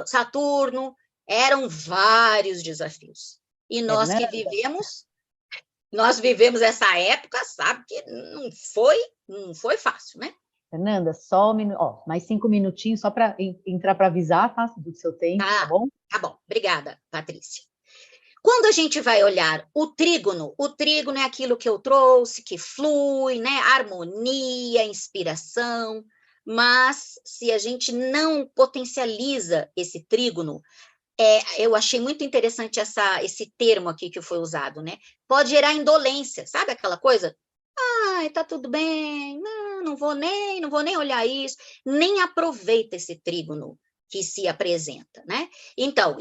Saturno, eram vários desafios. E nós que vivemos essa época, sabe que não foi fácil, né? Fernanda, só mais 5 minutinhos só para entrar para avisar, tá? Do seu tempo, tá bom? Tá bom, obrigada, Patrícia. Quando a gente vai olhar o trígono é aquilo que eu trouxe, que flui, né? Harmonia, inspiração, mas se a gente não potencializa esse trígono, eu achei muito interessante esse termo aqui que foi usado, né? Pode gerar indolência, sabe aquela coisa? Tá tudo bem, não vou nem olhar isso, nem aproveita esse trígono que se apresenta, né? Então,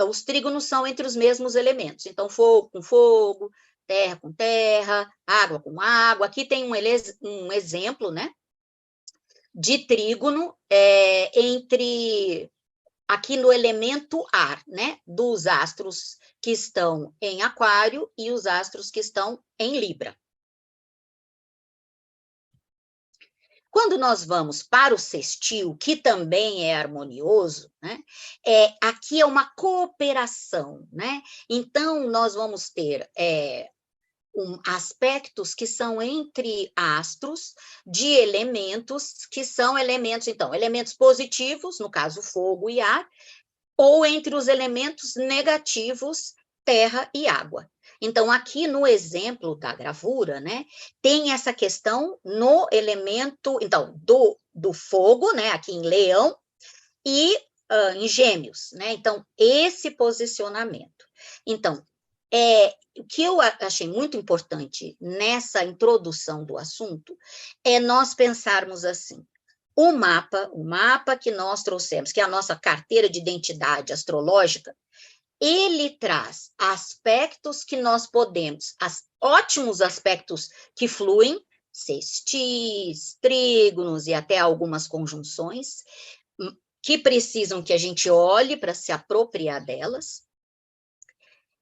os trígonos são entre os mesmos elementos. Então, fogo com fogo, terra com terra, água com água. Aqui tem um exemplo, né? De trígono aqui no elemento ar, né? Dos astros que estão em Aquário e os astros que estão em Libra. Quando nós vamos para o sextil, que também é harmonioso, né? Aqui é uma cooperação, né? Então, nós vamos ter aspectos que são entre astros de elementos que são elementos, então, elementos positivos, no caso, fogo e ar, ou entre os elementos negativos, terra e água. Então, aqui no exemplo da gravura, né, tem essa questão no elemento, então, do fogo, né, aqui em Leão, e em Gêmeos, né? Então, esse posicionamento. Então, o que eu achei muito importante nessa introdução do assunto é nós pensarmos assim, o mapa que nós trouxemos, que é a nossa carteira de identidade astrológica, ele traz aspectos que nós podemos, ótimos aspectos que fluem, sextis, trígonos e até algumas conjunções, que precisam que a gente olhe para se apropriar delas,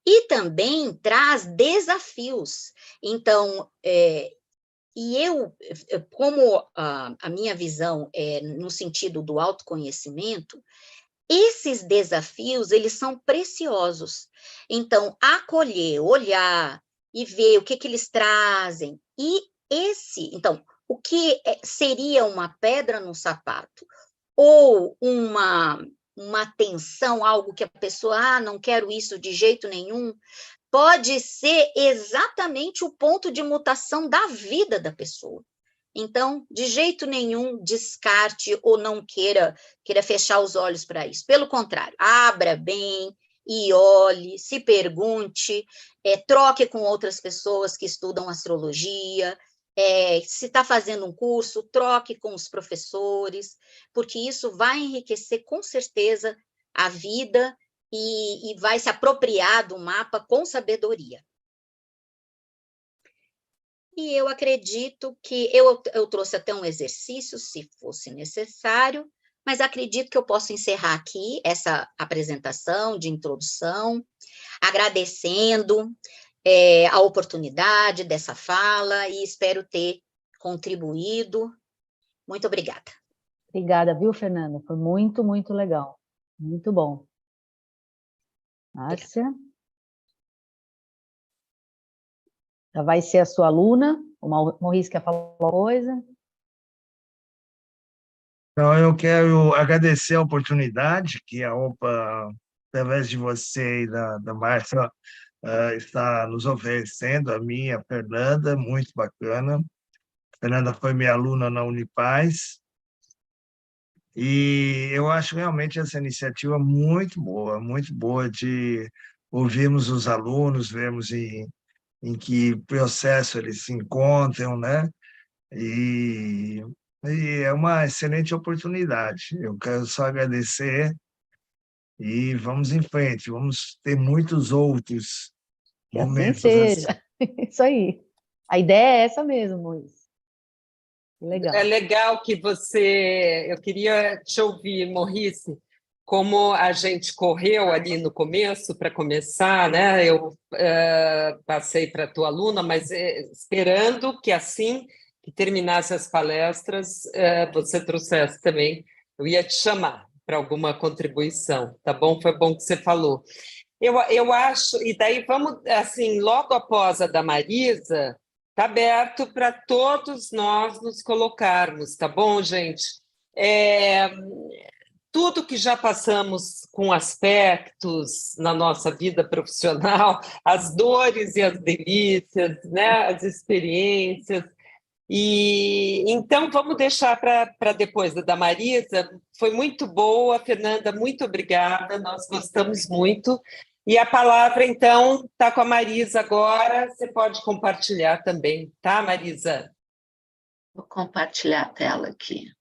e também traz desafios. Então, como a minha visão é no sentido do autoconhecimento, esses desafios, eles são preciosos. Então, acolher, olhar e ver o que eles trazem. Então, o que seria uma pedra no sapato? Ou uma tensão, algo que a pessoa, não quero isso de jeito nenhum, pode ser exatamente o ponto de mutação da vida da pessoa. Então, de jeito nenhum, descarte ou não queira fechar os olhos para isso. Pelo contrário, abra bem e olhe, se pergunte, troque com outras pessoas que estudam astrologia, se está fazendo um curso, troque com os professores, porque isso vai enriquecer com certeza a vida e vai se apropriar do mapa com sabedoria. E eu acredito que eu trouxe até um exercício, se fosse necessário, mas acredito que eu posso encerrar aqui essa apresentação de introdução, agradecendo a oportunidade dessa fala e espero ter contribuído. Muito obrigada. Obrigada, viu, Fernanda? Foi muito, muito legal. Muito bom. Márcia? Já vai ser a sua aluna? O Maurício quer falar uma coisa? Então, eu quero agradecer a oportunidade que a OPA, através de você e da Márcia, está nos oferecendo, a mim, a Fernanda, muito bacana. A Fernanda foi minha aluna na Unipaz, e eu acho realmente essa iniciativa muito boa de ouvirmos os alunos, vermos em que processo eles se encontram, né? E é uma excelente oportunidade. Eu quero só agradecer e vamos em frente, vamos ter muitos outros Que assim momentos seja. Isso aí. A ideia é essa mesmo, Maurício. Legal. É legal que eu queria te ouvir, Maurício, como a gente correu ali no começo para começar, né? Eu passei para a tua aluna, mas esperando que assim que terminasse as palestras, você trouxesse também Eu ia te chamar para alguma contribuição, tá bom? Foi bom que você falou. Eu acho, e daí vamos, assim, logo após a da Marisa, está aberto para todos nós nos colocarmos, tá bom, gente? Tudo que já passamos com aspectos na nossa vida profissional, as dores e as delícias, né? As experiências. E então vamos deixar para depois da Marisa. Foi muito boa, Fernanda, muito obrigada, nós gostamos muito. E a palavra, então, está com a Marisa agora, você pode compartilhar também, tá, Marisa? Vou compartilhar a tela aqui.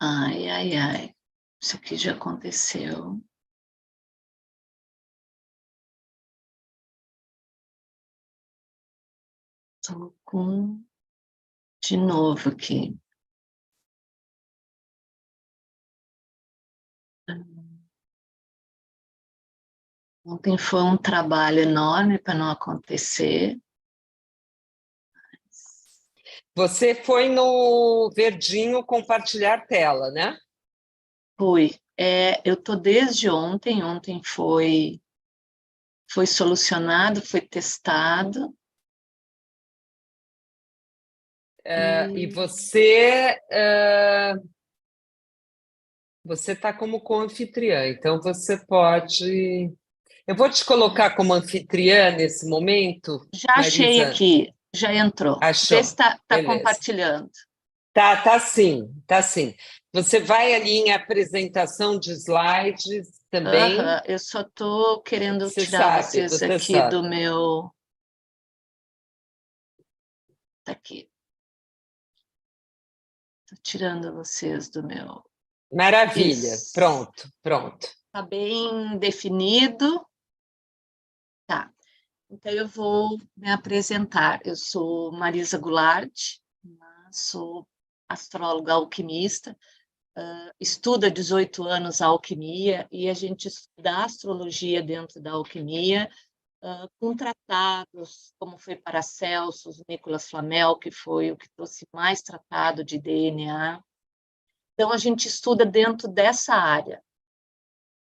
Ai, ai, ai. Isso aqui já aconteceu. Estou com... De novo aqui. Ontem foi um trabalho enorme para não acontecer. Você foi no verdinho compartilhar tela, né? Fui. Eu estou desde ontem. Ontem foi solucionado, foi testado. E você está como co-anfitriã, então você pode... Eu vou te colocar como anfitriã nesse momento, Já achei Marisa. aqui, já entrou. Achou? Vê se está Beleza. compartilhando. Tá sim, tá sim. Você vai ali em apresentação de slides também. Eu só estou querendo Você tirar sabe, vocês você aqui sabe. do meu... Está aqui. Estou tirando vocês do meu... Maravilha, Isso. pronto. Está bem definido. Tá. Então, eu vou me apresentar. Eu sou Marisa Goulart, sou astróloga alquimista, estudo há 18 anos a alquimia, e a gente estuda a astrologia dentro da alquimia, com tratados, como foi Paracelsus, Nicolas Flamel, que foi o que trouxe mais tratado de DNA. Então, a gente estuda dentro dessa área.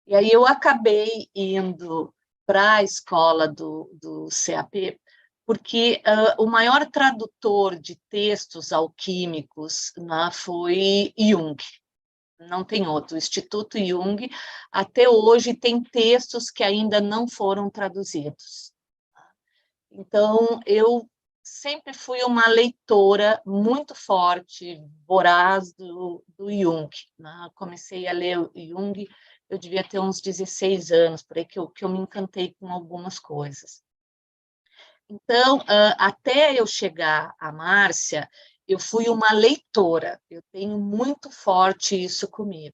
E aí eu acabei indo para a escola do CAP, porque o maior tradutor de textos alquímicos, né, foi Jung. Não tem outro. O Instituto Jung, até hoje, tem textos que ainda não foram traduzidos. Então, eu sempre fui uma leitora muito forte, voraz do Jung, né? Comecei a ler o Jung, eu devia ter uns 16 anos, por aí que eu me encantei com algumas coisas. Então, até eu chegar à Márcia, eu fui uma leitora, eu tenho muito forte isso comigo.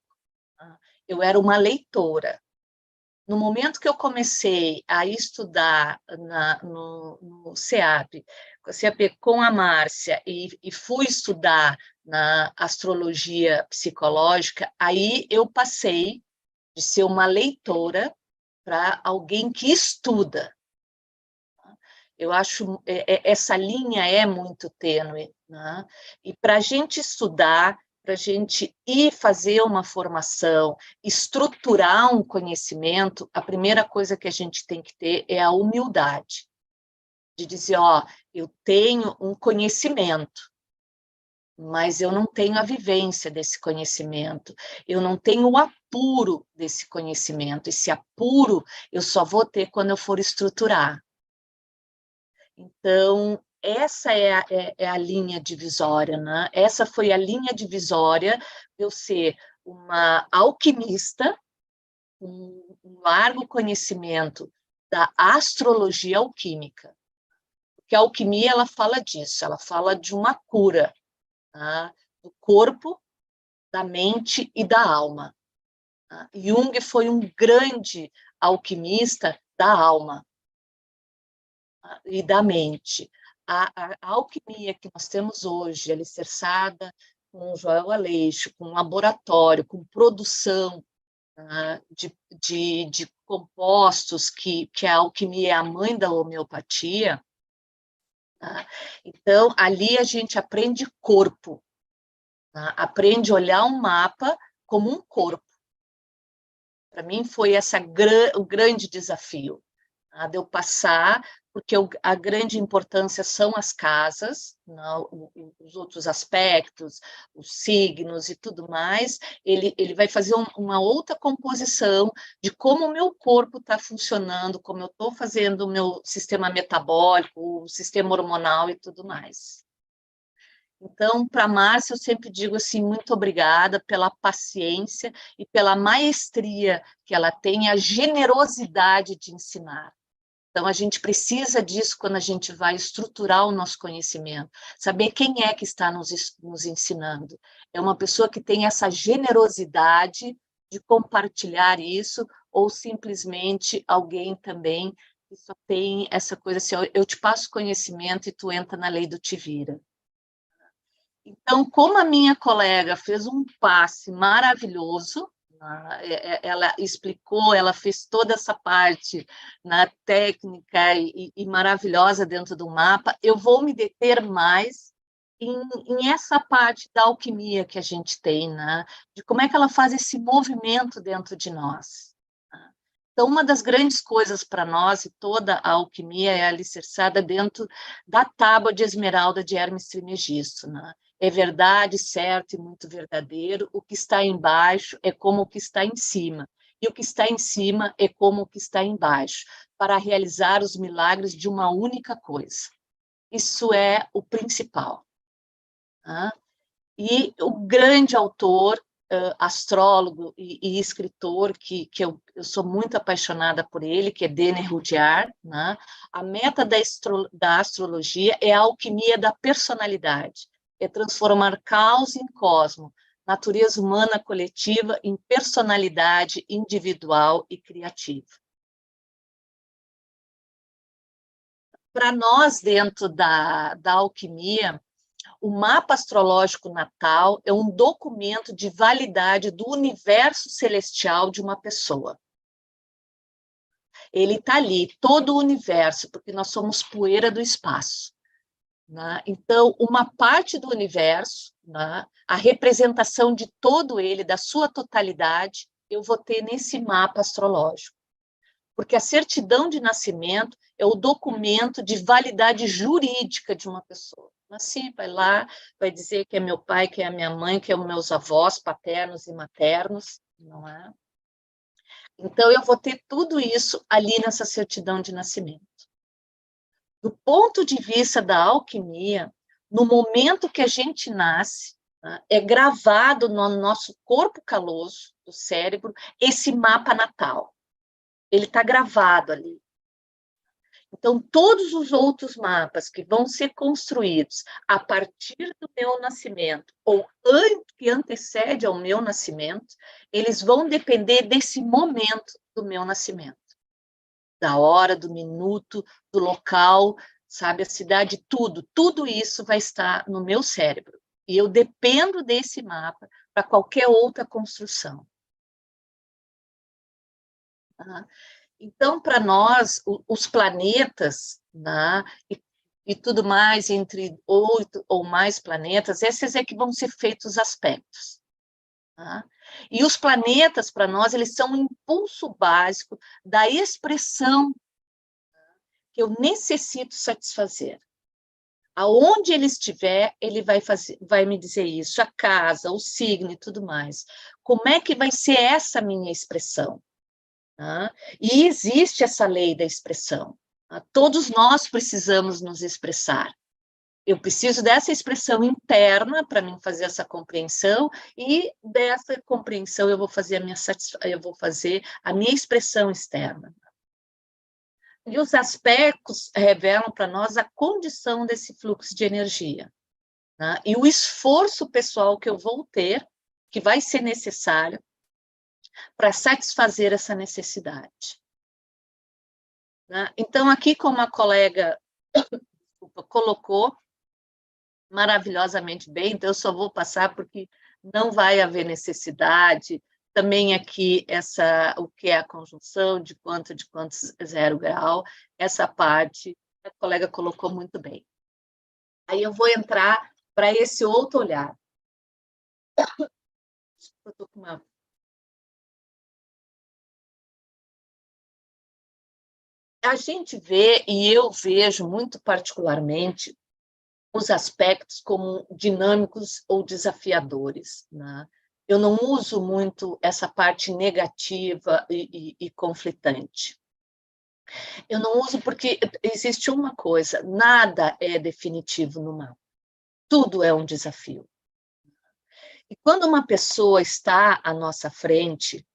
Eu era uma leitora. No momento que eu comecei a estudar no CEAP, com a Márcia, e fui estudar na astrologia psicológica, aí eu passei de ser uma leitora para alguém que estuda. Eu acho essa linha é muito tênue, né? E para a gente estudar, para a gente ir fazer uma formação, estruturar um conhecimento, a primeira coisa que a gente tem que ter é a humildade, de dizer, eu tenho um conhecimento, mas eu não tenho a vivência desse conhecimento, eu não tenho o apuro desse conhecimento, esse apuro eu só vou ter quando eu for estruturar. Então, essa é a linha divisória, né? Essa foi a linha divisória de eu ser uma alquimista, com um largo conhecimento da astrologia alquímica. Porque a alquimia, ela fala disso, ela fala de uma cura, tá? Do corpo, da mente e da alma. Tá? Jung foi um grande alquimista da alma e da mente. A alquimia que nós temos hoje, alicerçada com o Joel Aleixo, com laboratório, com produção, tá, de compostos, que a alquimia é a mãe da homeopatia, tá? Então, ali a gente aprende corpo, tá? Aprende a olhar um mapa como um corpo. Para mim foi o grande desafio, tá? De eu passar, porque a grande importância são as casas, não, os outros aspectos, os signos e tudo mais, ele vai fazer uma outra composição de como o meu corpo está funcionando, como eu estou fazendo o meu sistema metabólico, o sistema hormonal e tudo mais. Então, para a Márcia, eu sempre digo assim, muito obrigada pela paciência e pela maestria que ela tem, a generosidade de ensinar. Então, a gente precisa disso quando a gente vai estruturar o nosso conhecimento, saber quem é que está nos ensinando. É uma pessoa que tem essa generosidade de compartilhar isso, ou simplesmente alguém também que só tem essa coisa assim, eu te passo conhecimento e tu entra na lei do te vira. Então, como a minha colega fez um passe maravilhoso, ela explicou, ela fez toda essa parte na técnica e maravilhosa dentro do mapa, eu vou me deter mais em essa parte da alquimia que a gente tem, né? De como é que ela faz esse movimento dentro de nós. Então, uma das grandes coisas para nós, e toda a alquimia é alicerçada dentro da tábua de esmeralda de Hermes Trismegisto, né? É verdade, certo e muito verdadeiro. O que está embaixo é como o que está em cima. E o que está em cima é como o que está embaixo, para realizar os milagres de uma única coisa. Isso é o principal. Tá? E o grande autor, astrólogo e escritor, que eu sou muito apaixonada por ele, que é Denis Rudyard, né? A meta da astrologia é a alquimia da personalidade, é transformar caos em cosmo, natureza humana coletiva em personalidade individual e criativa. Para nós, dentro da alquimia, o mapa astrológico natal é um documento de validade do universo celestial de uma pessoa. Ele está ali, todo o universo, porque nós somos poeira do espaço. Né? Então, uma parte do universo, né, a representação de todo ele, da sua totalidade, eu vou ter nesse mapa astrológico. Porque a certidão de nascimento é o documento de validade jurídica de uma pessoa. Nasci, vai lá, vai dizer que é meu pai, que é a minha mãe, que é os meus avós paternos e maternos, não é? Então, eu vou ter tudo isso ali nessa certidão de nascimento. Do ponto de vista da alquimia, no momento que a gente nasce, né, é gravado no nosso corpo caloso do cérebro esse mapa natal. Ele está gravado ali. Então, todos os outros mapas que vão ser construídos a partir do meu nascimento, ou que antecede ao meu nascimento, eles vão depender desse momento do meu nascimento. Da hora, do minuto, do local, sabe, a cidade, tudo isso vai estar no meu cérebro. E eu dependo desse mapa para qualquer outra construção. Tá? Então, para nós, os planetas, né, e tudo mais, entre 8 ou mais planetas, esses é que vão ser feitos os aspectos. Tá? E os planetas, para nós, eles são um impulso básico da expressão que eu necessito satisfazer. Aonde ele estiver, ele vai me dizer isso, a casa, o signo e tudo mais. Como é que vai ser essa minha expressão? Tá? E existe essa lei da expressão. Tá? Todos nós precisamos nos expressar. Eu preciso dessa expressão interna para mim fazer essa compreensão, e dessa compreensão eu vou fazer a minha expressão externa. E os aspectos revelam para nós a condição desse fluxo de energia. Tá? E o esforço pessoal que eu vou ter, que vai ser necessário, para satisfazer essa necessidade. Né? Então, aqui, como a colega colocou, maravilhosamente bem, então eu só vou passar porque não vai haver necessidade. Também aqui o que é a conjunção, de quanto 0 grau, essa parte a colega colocou muito bem. Aí eu vou entrar para esse outro olhar. Eu tô com uma... A gente vê, e eu vejo muito particularmente, os aspectos como dinâmicos ou desafiadores, né? Eu não uso muito essa parte negativa e conflitante. Eu não uso porque existe uma coisa, nada é definitivo no mapa. Tudo é um desafio. E quando uma pessoa está à nossa frente,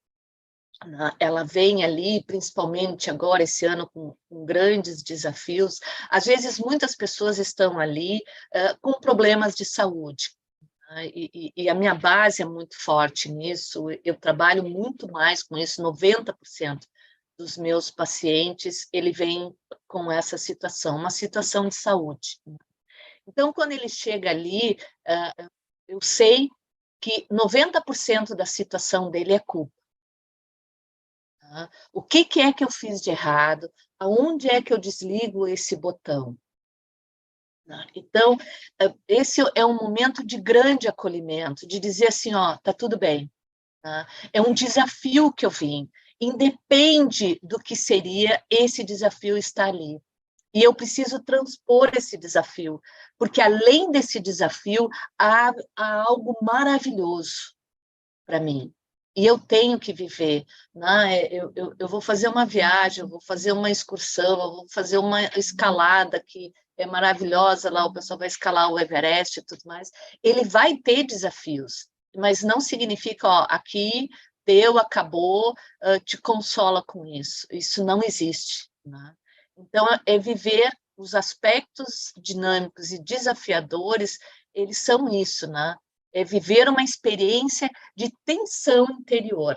ela vem ali, principalmente agora, esse ano, com grandes desafios. Às vezes, muitas pessoas estão ali com problemas de saúde. E a minha base é muito forte nisso. Eu trabalho muito mais com isso. 90% dos meus pacientes, ele vem com essa situação, uma situação de saúde. Então, quando ele chega ali, eu sei que 90% da situação dele é culpa. O que é que eu fiz de errado? Aonde é que eu desligo esse botão? Então, esse é um momento de grande acolhimento, de dizer assim, ó, tá tudo bem. É um desafio que eu vim, independe do que seria, esse desafio está ali. E eu preciso transpor esse desafio, porque além desse desafio, há algo maravilhoso para mim. E eu tenho que viver, né? Eu vou fazer uma viagem, eu vou fazer uma excursão, eu vou fazer uma escalada que é maravilhosa, lá o pessoal vai escalar o Everest e tudo mais. Ele vai ter desafios, mas não significa, ó, aqui deu, acabou, te consola com isso. Isso não existe, né? Então, é viver os aspectos dinâmicos e desafiadores, eles são isso, né? É viver uma experiência de tensão interior.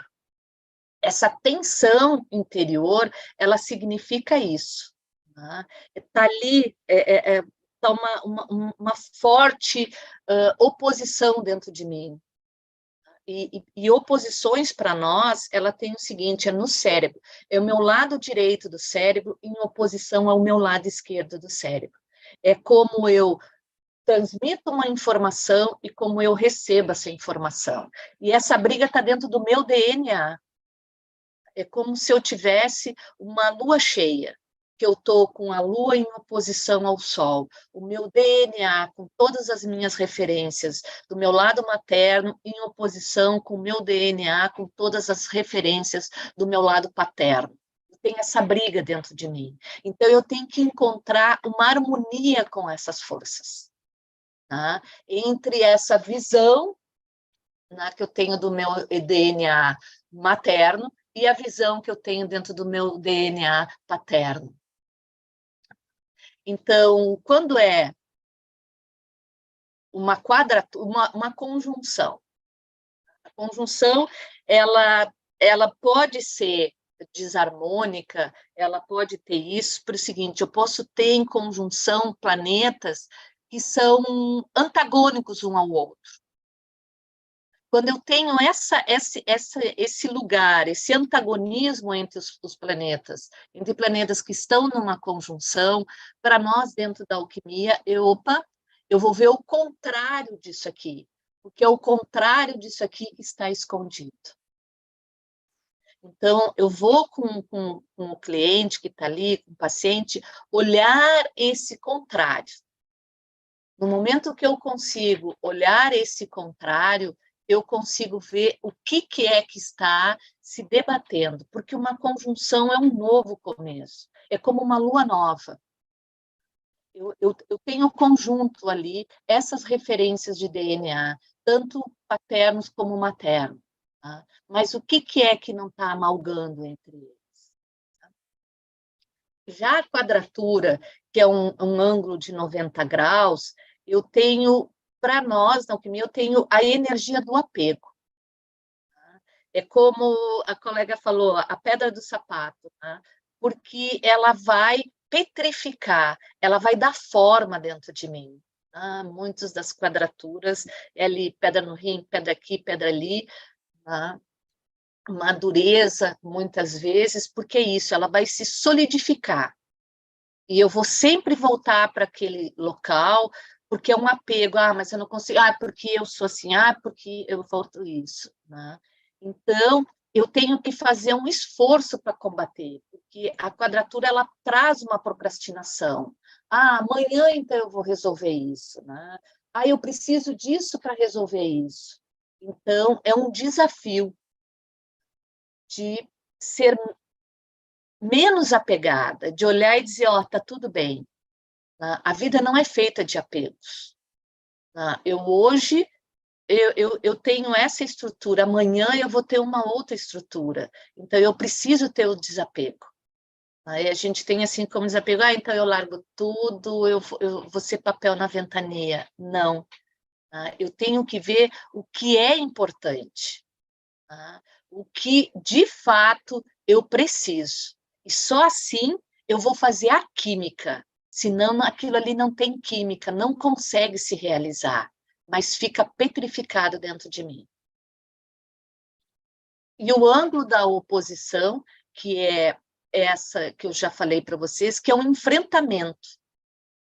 Essa tensão interior, ela significa isso. Está ali, está uma forte oposição dentro de mim. E oposições, para nós, ela tem o seguinte, é no cérebro. É o meu lado direito do cérebro em oposição ao meu lado esquerdo do cérebro. É como eu transmito uma informação e como eu recebo essa informação. E essa briga está dentro do meu DNA. É como se eu tivesse uma lua cheia, que eu estou com a lua em oposição ao sol. O meu DNA, com todas as minhas referências, do meu lado materno, em oposição com o meu DNA, com todas as referências do meu lado paterno. Tem essa briga dentro de mim. Então, eu tenho que encontrar uma harmonia com essas forças. Tá? Entre essa visão, né, que eu tenho do meu DNA materno e a visão que eu tenho dentro do meu DNA paterno. Então, quando é uma quadratura, uma conjunção, a conjunção ela pode ser desarmônica, ela pode ter isso, por o seguinte, eu posso ter em conjunção planetas que são antagônicos um ao outro. Quando eu tenho esse lugar, esse antagonismo entre os planetas, entre planetas que estão numa conjunção, para nós, dentro da alquimia, eu vou ver o contrário disso aqui, porque é o contrário disso aqui que está escondido. Então, eu vou com o cliente que está ali, com o paciente, olhar esse contrário. No momento que eu consigo olhar esse contrário, eu consigo ver o que é que está se debatendo, porque uma conjunção é um novo começo, é como uma lua nova. Eu tenho conjunto ali, essas referências de DNA, tanto paternos como maternos. Tá? Mas o que é que não está amalgando entre eles? Tá? Já a quadratura, que é um ângulo de 90 graus, eu tenho, para nós, na alquimia, eu tenho a energia do apego. É como a colega falou, a pedra do sapato, né? Porque ela vai petrificar, ela vai dar forma dentro de mim. Muitas das quadraturas, é ali, pedra no rim, pedra aqui, pedra ali, tá? Uma dureza, muitas vezes, porque é isso, ela vai se solidificar. E eu vou sempre voltar para aquele local, porque é um apego, mas eu não consigo, porque eu sou assim, porque eu volto isso, né? Então, eu tenho que fazer um esforço para combater, porque a quadratura, ela traz uma procrastinação. Amanhã, então, eu vou resolver isso, né? Eu preciso disso para resolver isso. Então, é um desafio de ser menos apegada, de olhar e dizer, tá tudo bem. A vida não é feita de apegos. Hoje, eu tenho essa estrutura, amanhã eu vou ter uma outra estrutura. Então, eu preciso ter o desapego. Aí a gente tem assim como desapego, então eu largo tudo, eu vou ser papel na ventania. Não. Eu tenho que ver o que é importante. O que, de fato, eu preciso. E só assim eu vou fazer a química. Senão, aquilo ali não tem química, não consegue se realizar, mas fica petrificado dentro de mim. E o ângulo da oposição, que é essa que eu já falei para vocês, que é um enfrentamento,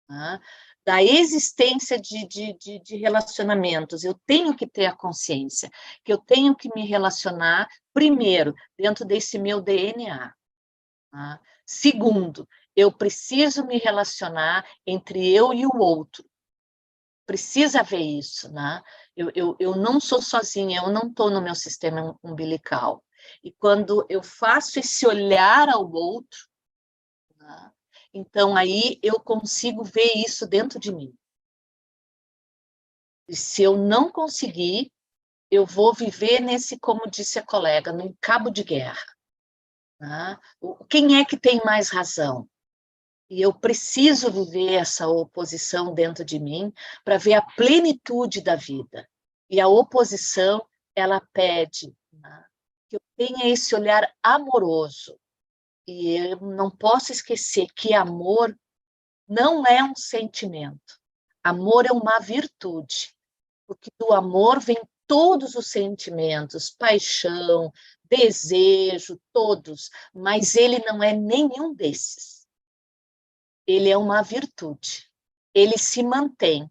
tá? Da existência de relacionamentos. Eu tenho que ter a consciência que eu tenho que me relacionar, primeiro, dentro desse meu DNA. Tá? Segundo, eu preciso me relacionar entre eu e o outro. Precisa haver isso, né? Eu não sou sozinha, eu não estou no meu sistema umbilical. E quando eu faço esse olhar ao outro, né, então aí eu consigo ver isso dentro de mim. E se eu não conseguir, eu vou viver nesse, como disse a colega, num cabo de guerra. Né? Quem é que tem mais razão? E eu preciso viver essa oposição dentro de mim para ver a plenitude da vida. E a oposição, ela pede, né, que eu tenha esse olhar amoroso. E eu não posso esquecer que amor não é um sentimento. Amor é uma virtude. Porque do amor vem todos os sentimentos, paixão, desejo, todos. Mas ele não é nenhum desses. Ele é uma virtude, ele se mantém,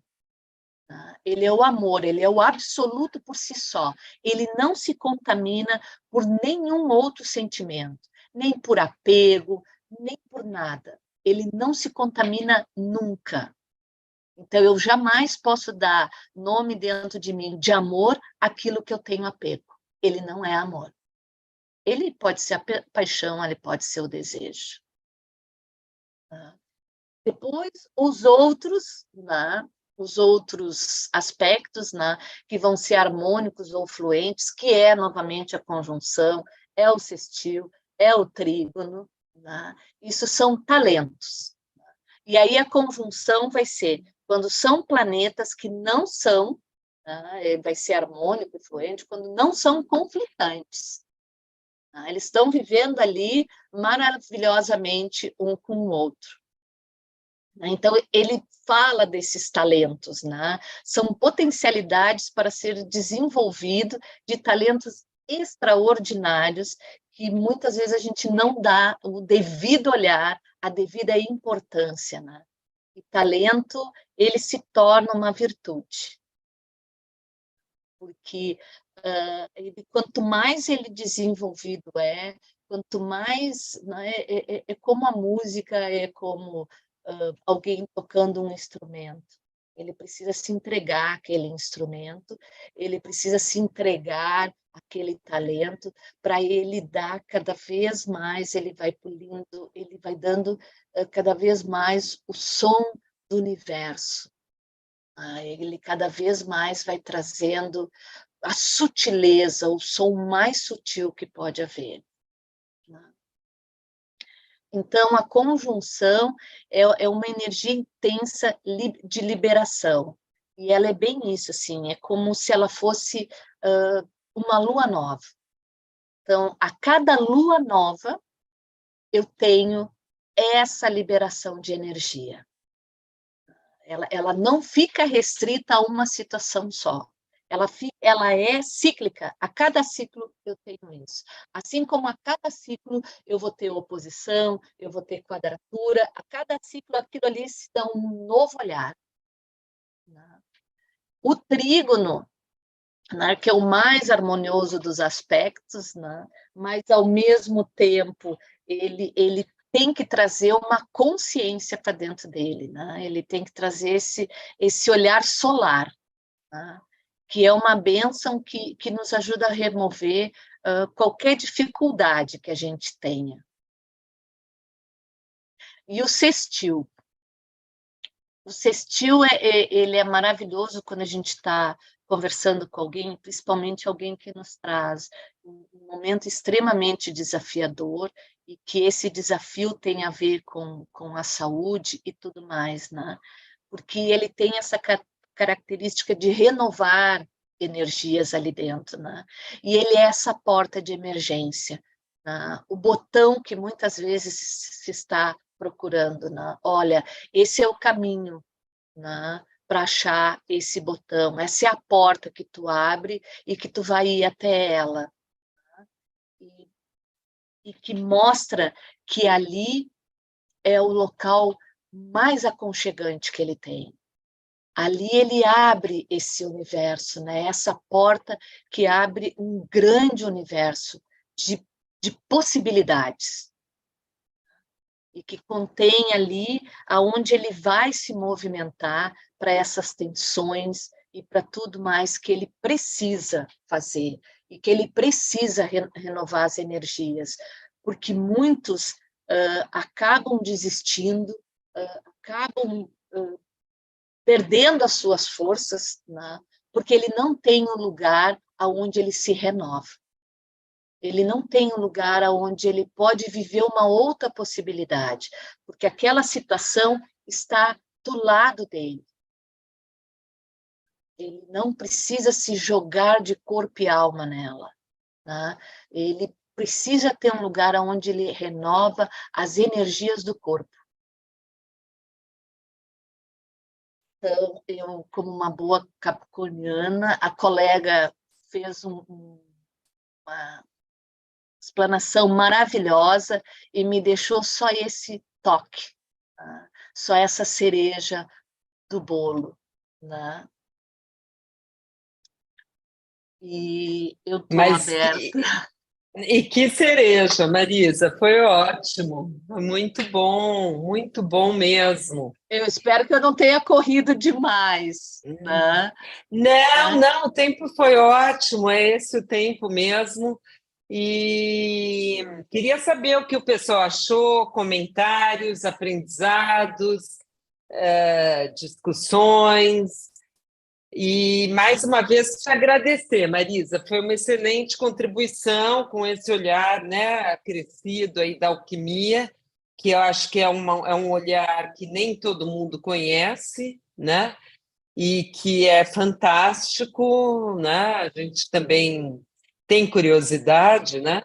tá? Ele é o amor, ele é o absoluto por si só, ele não se contamina por nenhum outro sentimento, nem por apego, nem por nada, ele não se contamina nunca. Então, eu jamais posso dar nome dentro de mim de amor àquilo que eu tenho apego, ele não é amor. Ele pode ser a paixão, ele pode ser o desejo. Tá? Depois, os outros, né, os outros aspectos, né, que vão ser harmônicos ou fluentes, que é, novamente, a conjunção, é o sextil, é o trígono, né, isso são talentos. E aí a conjunção vai ser quando são planetas que não são, né, vai ser harmônico e fluente, quando não são conflitantes. Né, eles estão vivendo ali maravilhosamente um com o outro. Então, ele fala desses talentos, né? São potencialidades para ser desenvolvido de talentos extraordinários que muitas vezes a gente não dá o devido olhar, a devida importância, né? E talento, ele se torna uma virtude. Porque quanto mais ele desenvolvido quanto mais, né, é como a música, é como alguém tocando um instrumento. Ele precisa se entregar àquele instrumento, ele precisa se entregar àquele talento, para ele dar cada vez mais, ele vai polindo, ele vai dando cada vez mais o som do universo. Ele cada vez mais vai trazendo a sutileza, o som mais sutil que pode haver. Então, a conjunção é uma energia intensa de liberação. E ela é bem isso, assim, é como se ela fosse uma lua nova. Então, a cada lua nova, eu tenho essa liberação de energia. Ela não fica restrita a uma situação só. Ela é cíclica. A cada ciclo eu tenho isso. Assim como a cada ciclo eu vou ter oposição, eu vou ter quadratura, a cada ciclo aquilo ali se dá um novo olhar. O trígono, né, que é o mais harmonioso dos aspectos, né, mas ao mesmo tempo ele tem que trazer uma consciência para dentro dele, né? Ele tem que trazer esse olhar solar, né? Que é uma bênção que nos ajuda a remover qualquer dificuldade que a gente tenha. E o sextil. O sextil ele é maravilhoso quando a gente está conversando com alguém, principalmente alguém que nos traz um momento extremamente desafiador e que esse desafio tem a ver com a saúde e tudo mais, né? Porque ele tem essa característica de renovar energias ali dentro, né? E ele é essa porta de emergência, né? O botão que muitas vezes se está procurando, né? Olha, esse é o caminho, né, para achar esse botão, essa é a porta que tu abre e que tu vai ir até ela, né? E que mostra que ali é o local mais aconchegante que ele tem. Ali ele abre esse universo, né? Essa porta que abre um grande universo de possibilidades. E que contém ali aonde ele vai se movimentar para essas tensões e para tudo mais que ele precisa fazer e que ele precisa renovar as energias, porque muitos acabam desistindo, acabam perdendo as suas forças, né? Porque ele não tem um lugar aonde ele se renova. Ele não tem um lugar onde ele pode viver uma outra possibilidade, porque aquela situação está do lado dele. Ele não precisa se jogar de corpo e alma nela, né? Ele precisa ter um lugar onde ele renova as energias do corpo. Então, eu, como uma boa capricorniana, a colega fez uma explanação maravilhosa e me deixou só esse toque, né? Só essa cereja do bolo, né? E eu estou aberta. E que cereja, Marisa, foi ótimo, muito bom mesmo. Eu espero que eu não tenha corrido demais, né? Não, o tempo foi ótimo, é esse o tempo mesmo. E queria saber o que o pessoal achou, comentários, aprendizados, discussões. E, mais uma vez, te agradecer, Marisa. Foi uma excelente contribuição com esse olhar, né, acrescido aí da alquimia, que eu acho que é um olhar que nem todo mundo conhece, né? E que é fantástico, né? A gente também tem curiosidade, né?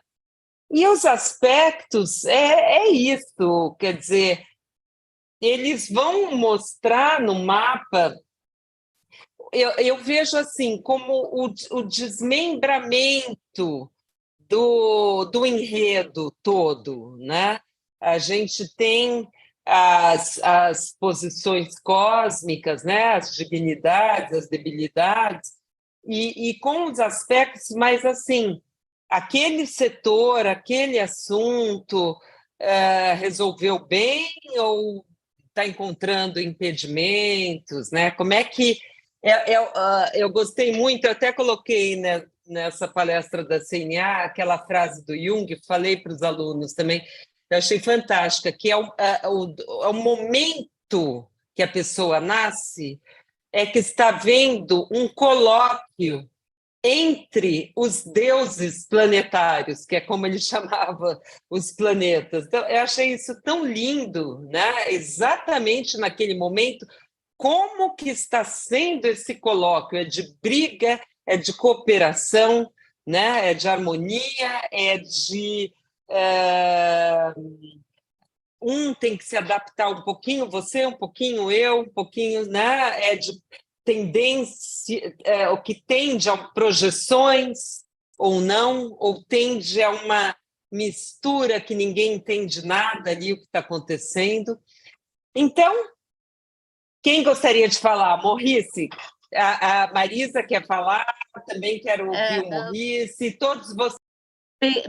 E os aspectos, é isso, quer dizer, eles vão mostrar no mapa, eu vejo assim, como o desmembramento do enredo todo, né? A gente tem as posições cósmicas, né? As divinidades, as debilidades, e com os aspectos, mas assim, aquele setor, aquele assunto resolveu bem ou está encontrando impedimentos, né? Como é que eu gostei muito, eu até coloquei, né, nessa palestra da CNA aquela frase do Jung, falei para os alunos também, eu achei fantástica, que é o momento que a pessoa nasce, é que está vendo um colóquio entre os deuses planetários, que é como ele chamava os planetas. Então, eu achei isso tão lindo, né? Exatamente naquele momento, como que está sendo esse colóquio? É de briga, é de cooperação, né? É de harmonia, é de um tem que se adaptar um pouquinho, você, um pouquinho eu, um pouquinho, né? De tendência, o que tende a projeções ou não, ou tende a uma mistura que ninguém entende nada ali o que está acontecendo. Então, quem gostaria de falar? Morrice? A Marisa quer falar, também quero ouvir o Morrice, todos vocês.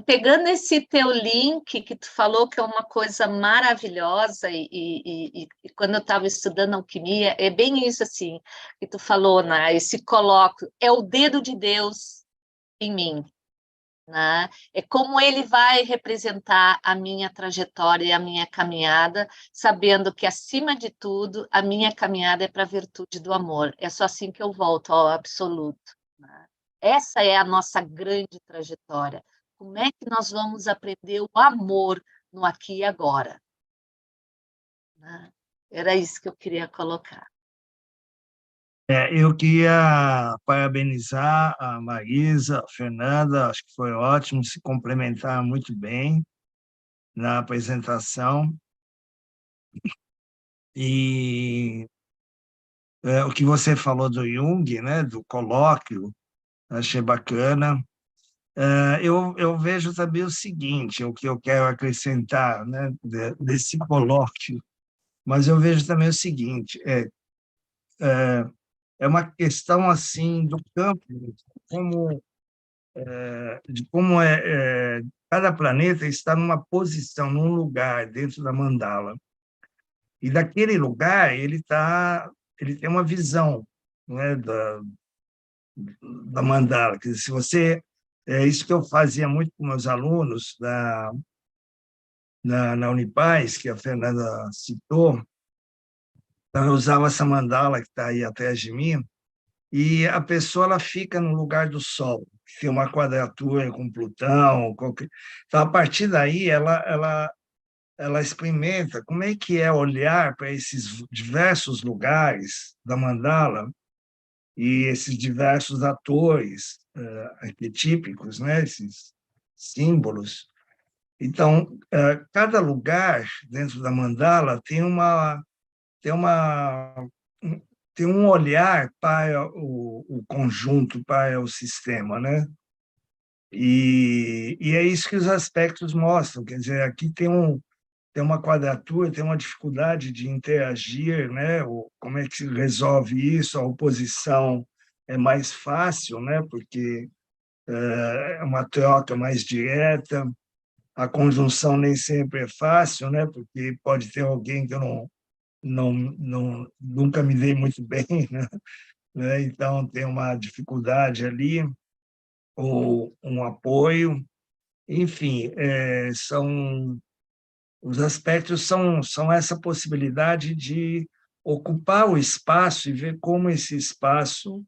Pegando esse teu link que tu falou que é uma coisa maravilhosa e quando eu estava estudando alquimia, é bem isso assim que tu falou, né? Esse colóquio, é o dedo de Deus em mim, né? É como ele vai representar a minha trajetória e a minha caminhada, sabendo que, acima de tudo, a minha caminhada é para a virtude do amor. É só assim que eu volto ao absoluto, né? Essa é a nossa grande trajetória. Como é que nós vamos aprender o amor no aqui e agora? Né? Era isso que eu queria colocar. Eu queria parabenizar a Marisa, a Fernanda, acho que foi ótimo, se complementaram muito bem na apresentação. E o que você falou do Jung, né, do colóquio, achei bacana. Eu vejo também o seguinte, o que eu quero acrescentar, né, desse colóquio, mas eu vejo também o seguinte, é uma questão assim do campo, como, de como cada planeta está numa posição, num lugar dentro da mandala. E daquele lugar ele tem uma visão, né, da mandala. Quer dizer, se você isso que eu fazia muito com meus alunos na Unipaz, que a Fernanda citou, então eu usava essa mandala que está aí atrás de mim, e a pessoa ela fica no lugar do Sol, que tem uma quadratura com Plutão, então a partir daí ela experimenta como é que é olhar para esses diversos lugares da mandala e esses diversos atores arquetípicos, né, esses símbolos. Então, cada lugar dentro da mandala tem uma tem um olhar para o conjunto, para o sistema, né? E é isso que os aspectos mostram, quer dizer, aqui tem uma quadratura, tem uma dificuldade de interagir, né? Como é que se resolve isso? A oposição é mais fácil, né? Porque é uma troca mais direta. A conjunção nem sempre é fácil, né? Porque pode ter alguém que eu nunca me dei muito bem, né? Então tem uma dificuldade ali, ou um apoio. Enfim, os aspectos são essa possibilidade de ocupar o espaço e ver como esse espaço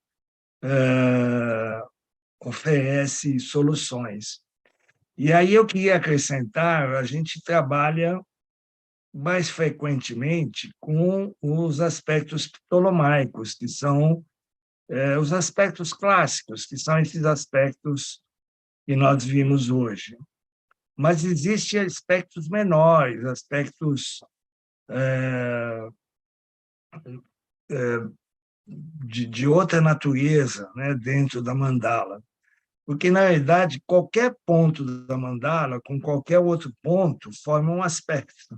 oferece soluções. E aí eu queria acrescentar, a gente trabalha mais frequentemente com os aspectos ptolomaicos, que são os aspectos clássicos, que são esses aspectos que nós vimos hoje. Mas existem aspectos menores, aspectos de outra natureza, né, dentro da mandala. Porque, na realidade, qualquer ponto da mandala, com qualquer outro ponto, forma um aspecto.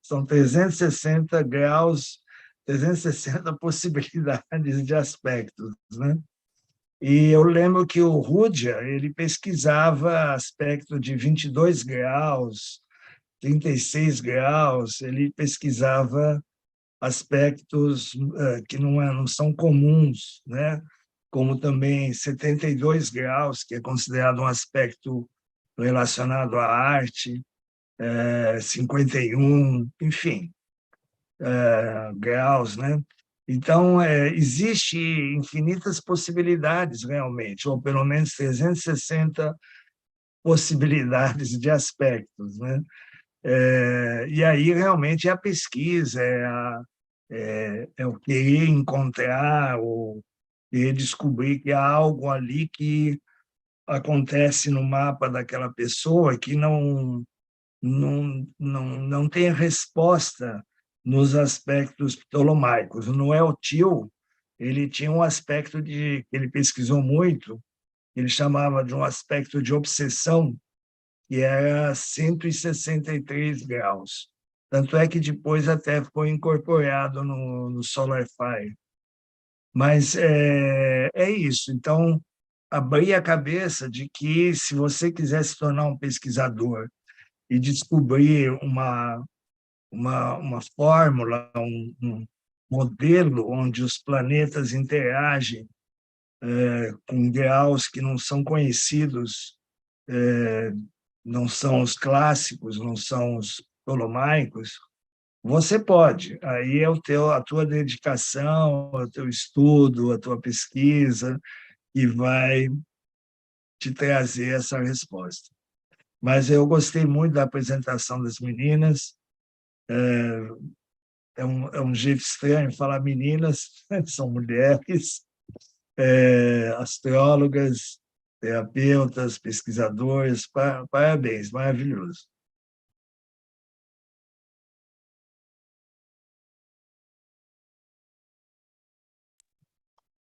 São 360 graus, 360 possibilidades de aspectos, né? E eu lembro que o Rudya, ele pesquisava aspecto de 22 graus, 36 graus, ele pesquisava aspectos que não são comuns, né? Como também 72 graus, que é considerado um aspecto relacionado à arte, 51, enfim, graus, né? Então, existe infinitas possibilidades, realmente, ou pelo menos 360 possibilidades de aspectos, né? E aí, realmente, é a pesquisa, é o querer encontrar, ou querer descobrir que há algo ali que acontece no mapa daquela pessoa que não tem resposta nos aspectos ptolomaicos. No El Tio, ele tinha um aspecto que ele pesquisou muito, ele chamava de um aspecto de obsessão, que era 163 graus. Tanto é que depois até foi incorporado no SolarFire. Mas é isso. Então, abrir a cabeça de que, se você quiser se tornar um pesquisador e descobrir uma fórmula, um modelo onde os planetas interagem com graus que não são conhecidos, não são os clássicos, não são os ptolomaicos, você pode. Aí é a tua dedicação, o teu estudo, a tua pesquisa, que vai te trazer essa resposta. Mas eu gostei muito da apresentação das meninas. É um jeito estranho falar meninas, são mulheres, astrólogas, terapeutas, pesquisadores. Parabéns, maravilhoso.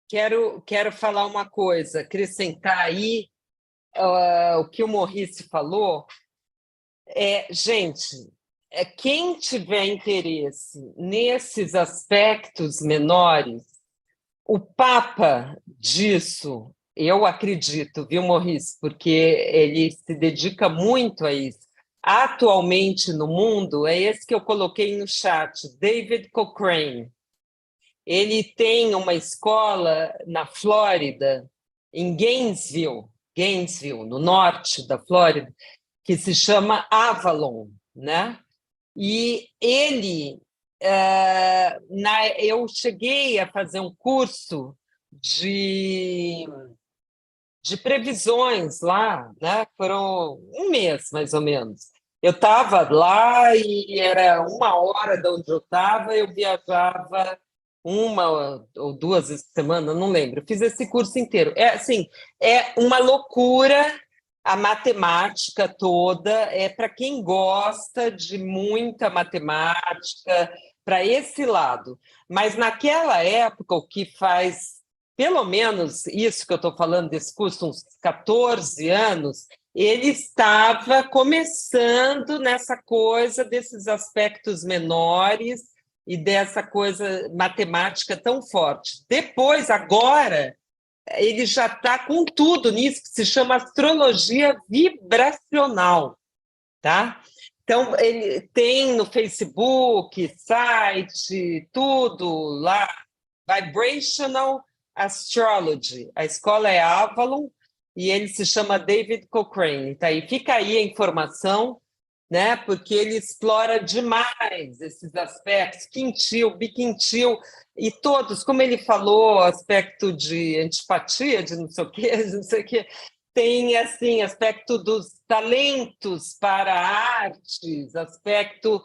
Quero falar uma coisa, acrescentar aí o que o Maurice falou. Gente, quem tiver interesse nesses aspectos menores, o Papa disso, eu acredito, viu, Maurice, porque ele se dedica muito a isso. Atualmente no mundo, é esse que eu coloquei no chat, David Cochrane. Ele tem uma escola na Flórida, em Gainesville, no norte da Flórida, que se chama Avalon, né? E ele, eu cheguei a fazer um curso de previsões lá, né? Foram um mês, mais ou menos. Eu estava lá e era 1 hora de onde eu estava, eu viajava 1 ou 2 vezes por semana, não lembro. Eu fiz esse curso inteiro. É uma loucura a matemática toda, para quem gosta de muita matemática, para esse lado. Mas naquela época, o que faz, pelo menos isso que eu estou falando desse curso, uns 14 anos, ele estava começando nessa coisa desses aspectos menores e dessa coisa matemática tão forte. Depois, agora, ele já está com tudo nisso que se chama astrologia vibracional, tá? Então, ele tem no Facebook, site, tudo lá, Vibrational Astrology. A escola é Avalon e ele se chama David Cochrane. Tá aí, fica aí a informação, né? Porque ele explora demais esses aspectos, quintil, biquintil, e todos, como ele falou, aspecto de antipatia, de não sei o quê, tem assim, aspecto dos talentos para artes, aspecto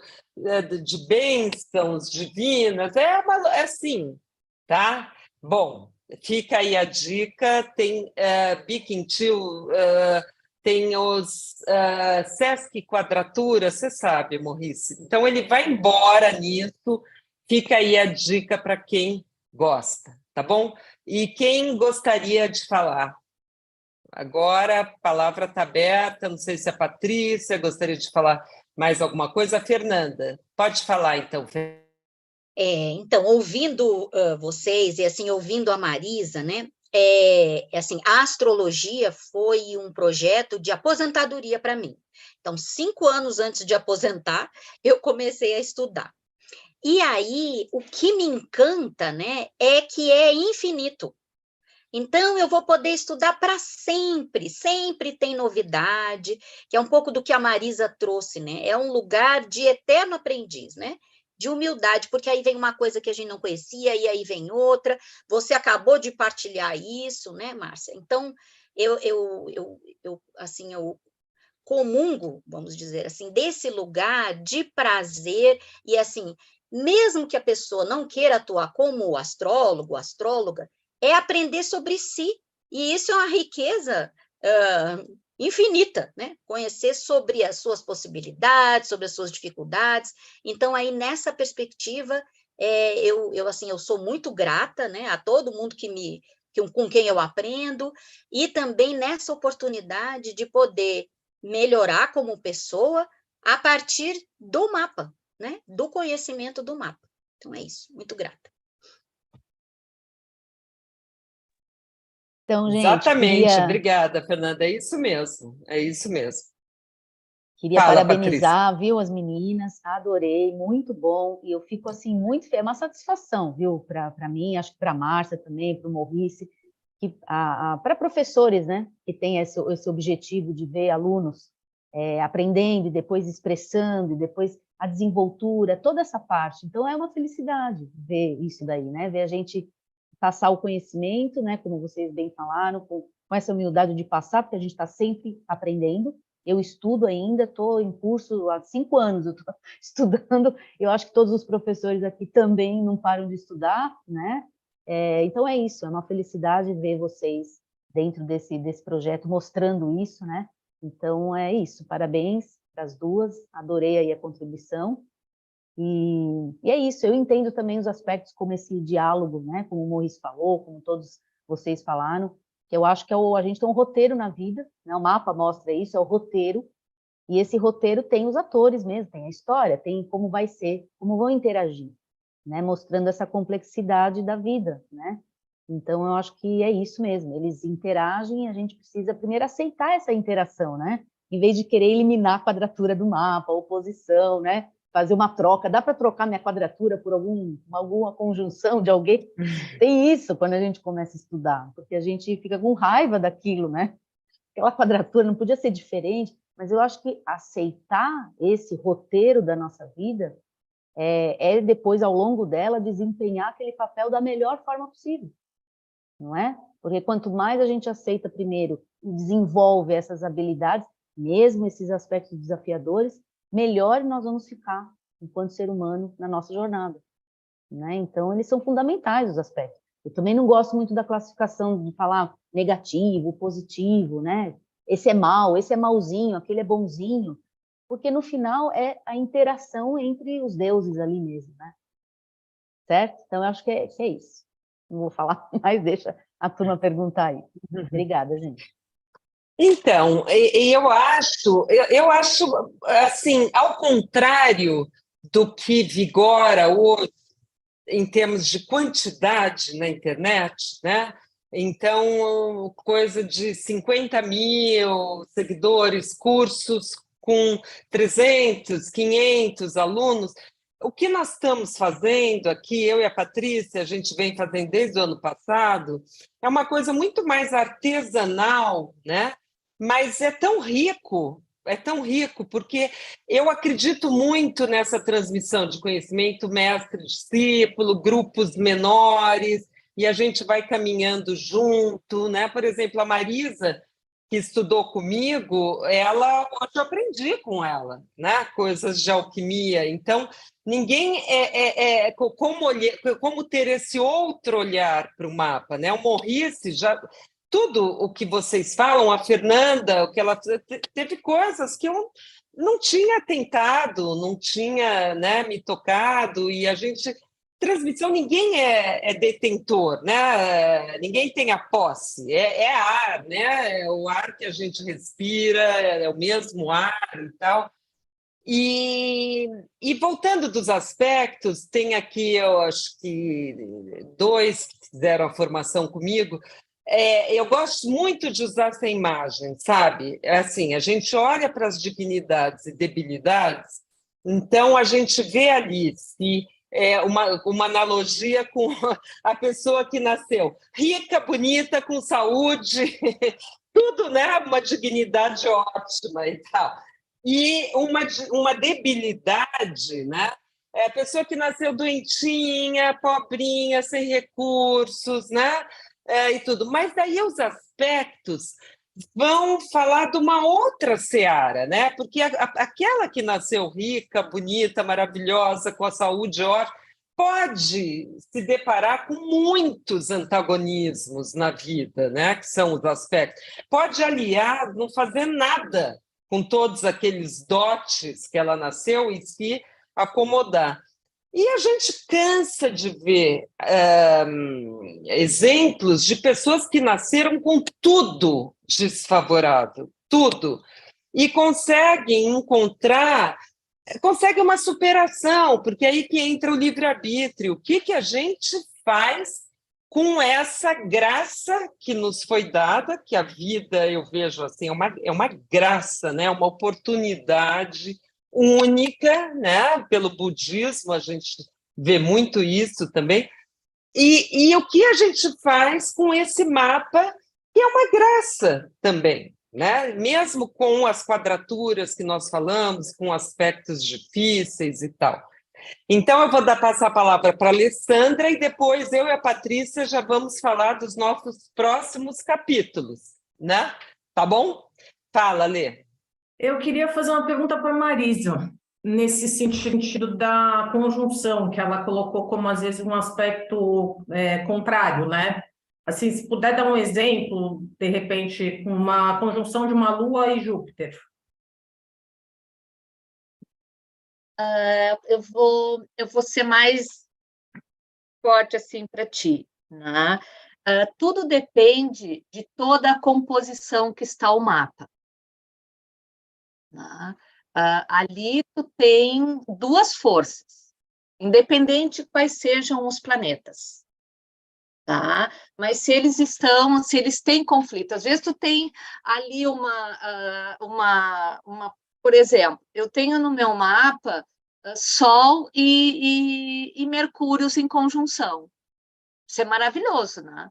de bênçãos divinas, assim, tá? Bom, fica aí a dica, tem biquintil, tem os Sesc Quadratura, você sabe, Maurice. Então, ele vai embora nisso, fica aí a dica para quem gosta, tá bom? E quem gostaria de falar? Agora a palavra está aberta, não sei se a Patrícia gostaria de falar mais alguma coisa. A Fernanda, pode falar então, Fernanda. Então, ouvindo vocês e assim, ouvindo a Marisa, né? Assim, a astrologia foi um projeto de aposentadoria para mim. Então, 5 anos antes de aposentar, eu comecei a estudar. E aí, o que me encanta, né, é que é infinito. Então, eu vou poder estudar para sempre, sempre tem novidade, que é um pouco do que a Marisa trouxe, né? É um lugar de eterno aprendiz, né? De humildade, porque aí vem uma coisa que a gente não conhecia, e aí vem outra. Você acabou de partilhar isso, né, Márcia? Então, assim, eu comungo, vamos dizer assim, desse lugar de prazer, e assim, mesmo que a pessoa não queira atuar como astrólogo, astróloga, é aprender sobre si, e isso é uma riqueza infinita, né? Conhecer sobre as suas possibilidades, sobre as suas dificuldades. Então, aí, nessa perspectiva, eu sou muito grata, né, a todo mundo com quem eu aprendo, e também nessa oportunidade de poder melhorar como pessoa a partir do mapa, né? Do conhecimento do mapa. Então, é isso. Muito grata. Então, gente, Exatamente, obrigada, Fernanda, é isso mesmo, Queria Fala, parabenizar, viu, as meninas, adorei, muito bom, e eu fico, assim, muito feliz, é uma satisfação, viu, para mim, acho que para a Márcia também, para o Maurice, para professores, né, que têm esse objetivo de ver alunos aprendendo, e depois expressando, e depois a desenvoltura, toda essa parte, então é uma felicidade ver isso daí, né, ver a gente passar o conhecimento, né, como vocês bem falaram, com essa humildade de passar, porque a gente está sempre aprendendo. Eu estudo ainda, estou em curso há 5 anos, eu estou estudando, eu acho que todos os professores aqui também não param de estudar, né? Então é isso, é uma felicidade ver vocês dentro desse projeto mostrando isso, né? Então é isso, parabéns para as duas, adorei aí a contribuição. E é isso, eu entendo também os aspectos como esse diálogo, né? Como o Maurice falou, como todos vocês falaram, que eu acho que a gente tem um roteiro na vida, né? O mapa mostra isso, é o roteiro, e esse roteiro tem os atores mesmo, tem a história, tem como vai ser, como vão interagir, né? Mostrando essa complexidade da vida, né? Então, eu acho que é isso mesmo, eles interagem e a gente precisa primeiro aceitar essa interação, né? Em vez de querer eliminar a quadratura do mapa, a oposição, né? Fazer uma troca, dá para trocar minha quadratura por alguma conjunção de alguém? Tem isso quando a gente começa a estudar, porque a gente fica com raiva daquilo, né? Aquela quadratura não podia ser diferente, mas eu acho que aceitar esse roteiro da nossa vida depois, ao longo dela, desempenhar aquele papel da melhor forma possível, não é? Porque quanto mais a gente aceita primeiro e desenvolve essas habilidades, mesmo esses aspectos desafiadores, melhor nós vamos ficar enquanto ser humano na nossa jornada, né? Então, eles são fundamentais, os aspectos. Eu também não gosto muito da classificação de falar negativo, positivo, né? Esse é mau, esse é mauzinho, aquele é bonzinho, porque no final é a interação entre os deuses ali mesmo, né? Certo? Então, eu acho que é isso. Não vou falar mais, deixa a turma perguntar aí. Obrigada, gente. Então, eu acho, assim, ao contrário do que vigora hoje em termos de quantidade na internet, né? Então, coisa de 50 mil seguidores, cursos com 300, 500 alunos. O que nós estamos fazendo aqui, eu e a Patrícia, a gente vem fazendo desde o ano passado, é uma coisa muito mais artesanal, né? Mas é tão rico, porque eu acredito muito nessa transmissão de conhecimento mestre-discípulo, grupos menores, e a gente vai caminhando junto, né? Por exemplo, a Marisa, que estudou comigo, hoje eu aprendi com ela, né? Coisas de alquimia. Então, ninguém como ter esse outro olhar para o mapa, né? O Maurice já tudo o que vocês falam, a Fernanda, o que ela teve coisas que eu não tinha tentado, não tinha, né, me tocado, e a gente transmissão, ninguém é detentor, né? Ninguém tem a posse, é ar, né? É o ar que a gente respira, é o mesmo ar e tal. E voltando dos aspectos, tem aqui, eu acho que 2 que fizeram a formação comigo. Eu gosto muito de usar essa imagem, sabe? Assim, a gente olha para as dignidades e debilidades, então a gente vê ali se uma analogia com a pessoa que nasceu rica, bonita, com saúde, tudo, né? Uma dignidade ótima e tal. E uma debilidade, né? É a pessoa que nasceu doentinha, pobrinha, sem recursos, né? E tudo. Mas daí os aspectos vão falar de uma outra seara, né? Porque aquela que nasceu rica, bonita, maravilhosa, com a saúde ótima, pode se deparar com muitos antagonismos na vida, né? Que são os aspectos. Pode, aliás, não fazer nada com todos aqueles dotes que ela nasceu e se acomodar. E a gente cansa de ver exemplos de pessoas que nasceram com tudo desfavorável, tudo, e conseguem uma superação, porque é aí que entra o livre-arbítrio. O que a gente faz com essa graça que nos foi dada, que a vida, eu vejo assim, é uma graça, né? Uma oportunidade única, né? Pelo budismo, a gente vê muito isso também. E o que a gente faz com esse mapa, que é uma graça também, né? Mesmo com as quadraturas que nós falamos, com aspectos difíceis e tal. Então, eu vou passar a palavra para a Alessandra e depois eu e a Patrícia já vamos falar dos nossos próximos capítulos, né? Tá bom? Fala, Lê. Eu queria fazer uma pergunta para a Marisa, nesse sentido da conjunção, que ela colocou como, às vezes, um aspecto contrário, né? Assim, se puder dar um exemplo, de repente, uma conjunção de uma Lua e Júpiter. Eu vou ser mais forte assim para ti, né? Tudo depende de toda a composição que está o mapa. Né? Ali tu tem duas forças, independente quais sejam os planetas. Tá? Mas se eles têm conflito, às vezes tu tem ali por exemplo, eu tenho no meu mapa Sol e Mercúrios em conjunção. Isso é maravilhoso, né?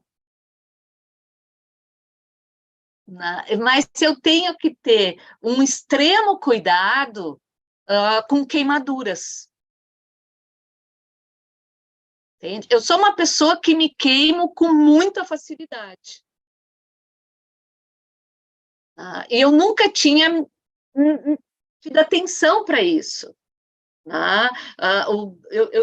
Mas eu tenho que ter um extremo cuidado com queimaduras. Entende? Eu sou uma pessoa que me queimo com muita facilidade. E eu nunca tinha tido atenção para isso.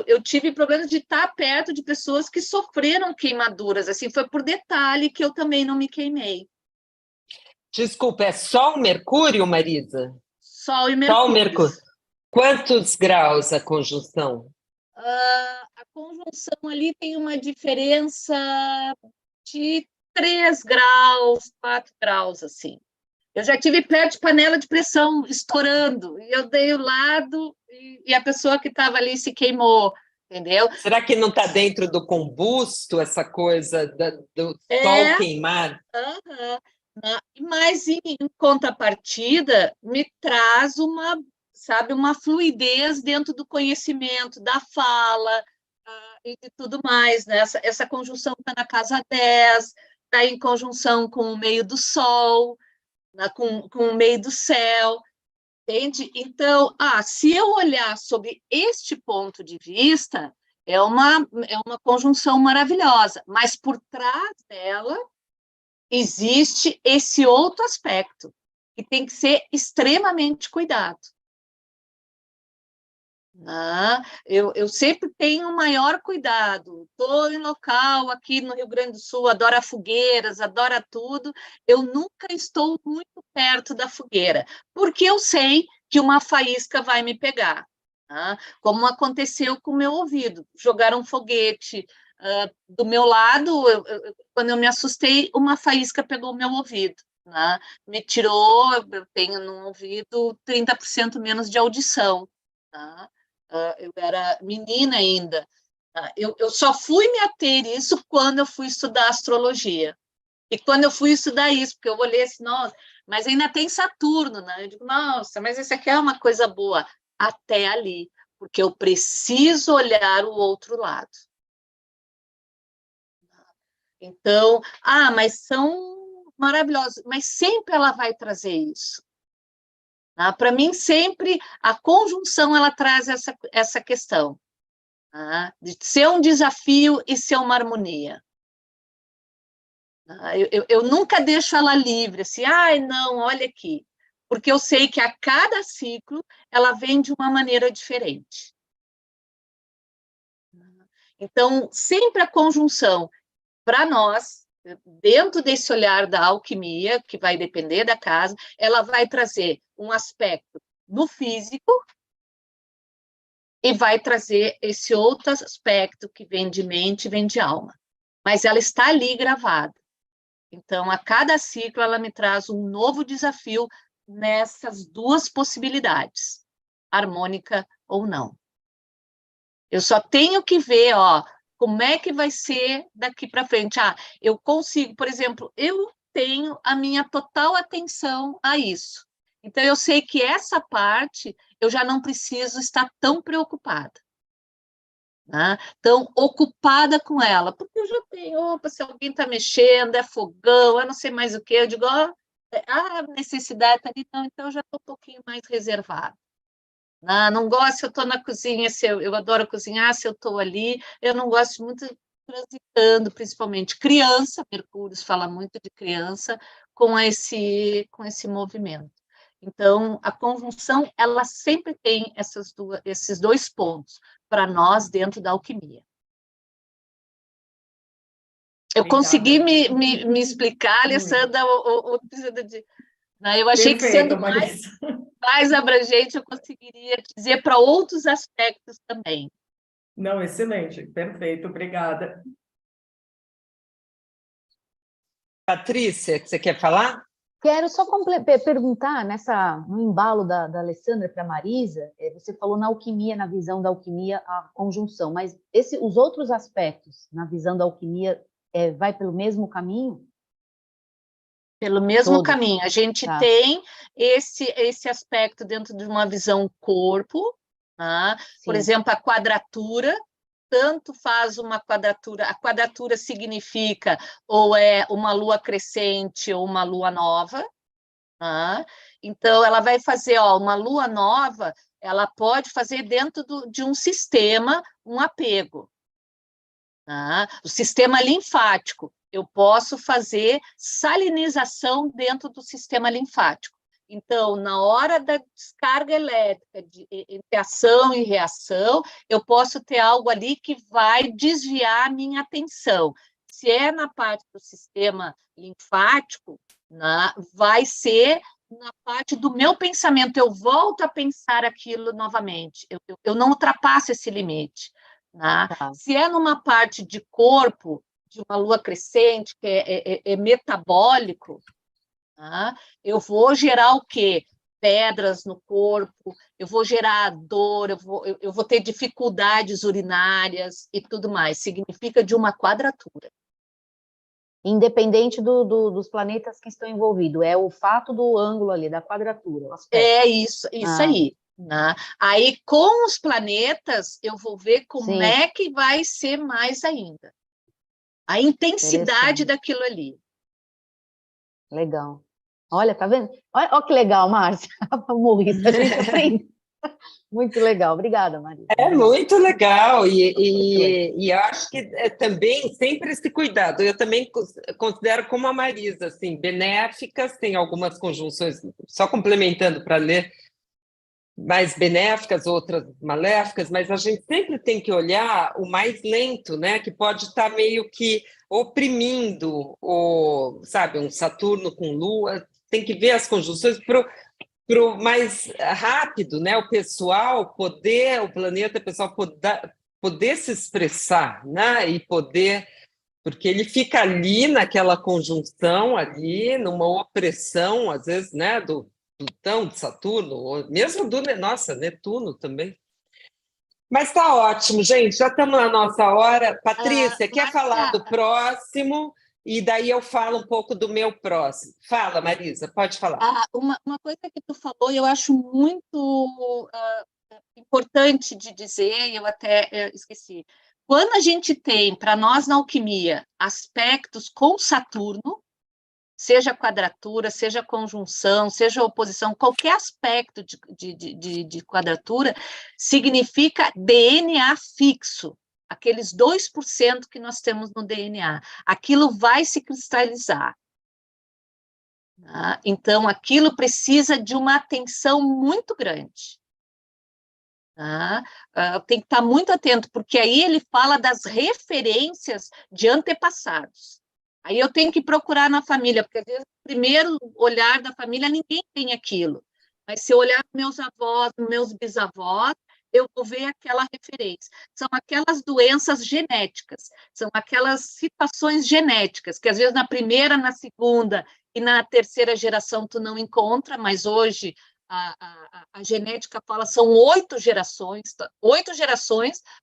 Eu tive problemas de estar perto de pessoas que sofreram queimaduras. Assim, foi por detalhe que eu também não me queimei. Desculpa, é Sol, Mercúrio, Marisa? Sol e Mercúrio. Sol, Mercúrio. Quantos graus a conjunção? A conjunção ali tem uma diferença de 3 graus, 4 graus, assim. Eu já tive perto de panela de pressão estourando, e eu dei o lado, e a pessoa que estava ali se queimou, entendeu? Será que não está dentro do combusto, essa coisa do sol queimar? Mas, em contrapartida, me traz uma fluidez dentro do conhecimento, da fala e de tudo mais, né? Essa conjunção está na casa 10, está em conjunção com o meio do Sol, com o meio do céu, entende? Então, se eu olhar sobre este ponto de vista, é uma conjunção maravilhosa, mas por trás dela existe esse outro aspecto, que tem que ser extremamente cuidado. Eu sempre tenho maior cuidado. Estou em local aqui no Rio Grande do Sul, adora fogueiras, adora tudo. Eu nunca estou muito perto da fogueira, porque eu sei que uma faísca vai me pegar. Como aconteceu com o meu ouvido. Jogaram um foguete do meu lado, quando eu me assustei, uma faísca pegou o meu ouvido. Me tirou, eu tenho no ouvido 30% menos de audição. Eu era menina ainda. Eu só fui me ater isso quando eu fui estudar astrologia. E quando eu fui estudar isso, porque eu olhei assim, nossa, mas ainda tem Saturno, né? Eu digo, nossa, mas isso aqui é uma coisa boa. Até ali, porque eu preciso olhar o outro lado. Então, mas são maravilhosos, mas sempre ela vai trazer isso. Para mim, sempre a conjunção ela traz essa questão de ser um desafio e ser uma harmonia. Eu nunca deixo ela livre, assim, não, olha aqui, porque eu sei que a cada ciclo ela vem de uma maneira diferente. Então, sempre a conjunção, para nós, dentro desse olhar da alquimia, que vai depender da casa, ela vai trazer um aspecto no físico e vai trazer esse outro aspecto que vem de mente, vem de alma. Mas ela está ali gravada. Então, a cada ciclo, ela me traz um novo desafio nessas duas possibilidades, harmônica ou não. Eu só tenho que ver, ó, como é que vai ser daqui para frente. Ah, eu consigo, por exemplo, eu tenho a minha total atenção a isso. Então, eu sei que essa parte eu já não preciso estar tão preocupada. Né? Tão ocupada com ela, porque eu já tenho, opa, se alguém está mexendo, é fogão, eu não sei mais o que, eu digo, ó, a necessidade está ali, então eu já estou um pouquinho mais reservada. Não gosto se eu estou na cozinha, eu adoro cozinhar, se eu estou ali, eu não gosto muito transitando, principalmente criança, Mercúrio fala muito de criança, com esse movimento. Então, a conjunção, ela sempre tem esses dois pontos para nós dentro da alquimia. Eu consegui me explicar, Alessandra, eu achei que sendo mais abrangente, eu conseguiria dizer para outros aspectos também. Não, excelente, perfeito, obrigada. Patrícia, você quer falar? Quero só perguntar, no embalo da Alessandra para a Marisa, você falou na alquimia, na visão da alquimia, a conjunção, mas os outros aspectos, na visão da alquimia, vai pelo mesmo caminho? Pelo mesmo caminho. A gente tem esse aspecto dentro de uma visão corpo, né? Por exemplo, a quadratura, tanto faz uma quadratura, a quadratura significa ou é uma lua crescente ou uma lua nova, né? Então, ela vai fazer, ó, uma lua nova, ela pode fazer dentro de um sistema, um apego. Né? O sistema linfático, eu posso fazer salinização dentro do sistema linfático. Então, na hora da descarga elétrica, entre ação e reação, eu posso ter algo ali que vai desviar a minha atenção. Se é na parte do sistema linfático, né, vai ser na parte do meu pensamento. Eu volto a pensar aquilo novamente. Eu não ultrapasso esse limite. Né? Se é numa parte de corpo, de uma lua crescente, que é metabólico, né? Eu vou gerar o quê? Pedras no corpo, eu vou gerar dor, eu vou ter dificuldades urinárias e tudo mais. Significa de uma quadratura. Independente dos planetas que estão envolvidos, é o fato do ângulo ali, da quadratura. É isso aí. Né? Aí, com os planetas, eu vou ver como é que vai ser mais ainda. A intensidade daquilo ali. Legal. Olha, tá vendo? Olha que legal, Márcia. Morri, a gente aprende. Muito legal. Obrigada, Marisa. É muito legal. E eu acho que também sempre esse cuidado. Eu também considero como a Marisa, assim, benéficas, tem algumas conjunções, só complementando para ler, mais benéficas, outras maléficas, mas a gente sempre tem que olhar o mais lento, né? Que pode estar meio que oprimindo, sabe, um Saturno com Lua. Tem que ver as conjunções para o mais rápido, né? O pessoal poder, o planeta pessoal poder se expressar, né? E poder, porque ele fica ali naquela conjunção, ali numa opressão, às vezes, né? Do Plutão, de Saturno, ou mesmo do Netuno também. Mas está ótimo, gente, já estamos na nossa hora. Patrícia, quer falar do próximo? E daí eu falo um pouco do meu próximo. Fala, Marisa, pode falar. Uma coisa que tu falou, eu acho muito importante de dizer, e eu até esqueci. Quando a gente tem, para nós na alquimia, aspectos com Saturno, seja quadratura, seja conjunção, seja oposição, qualquer aspecto de quadratura, significa DNA fixo, aqueles 2% que nós temos no DNA. Aquilo vai se cristalizar. Tá? Então, aquilo precisa de uma atenção muito grande. Tá? Tem que estar muito atento, porque aí ele fala das referências de antepassados. Aí eu tenho que procurar na família, porque às vezes no primeiro olhar da família ninguém tem aquilo. Mas se eu olhar para meus avós, meus bisavós, eu vou ver aquela referência. São aquelas doenças genéticas, são aquelas situações genéticas, que às vezes na primeira, na segunda e na terceira geração tu não encontra, mas hoje a genética fala, são 8 gerações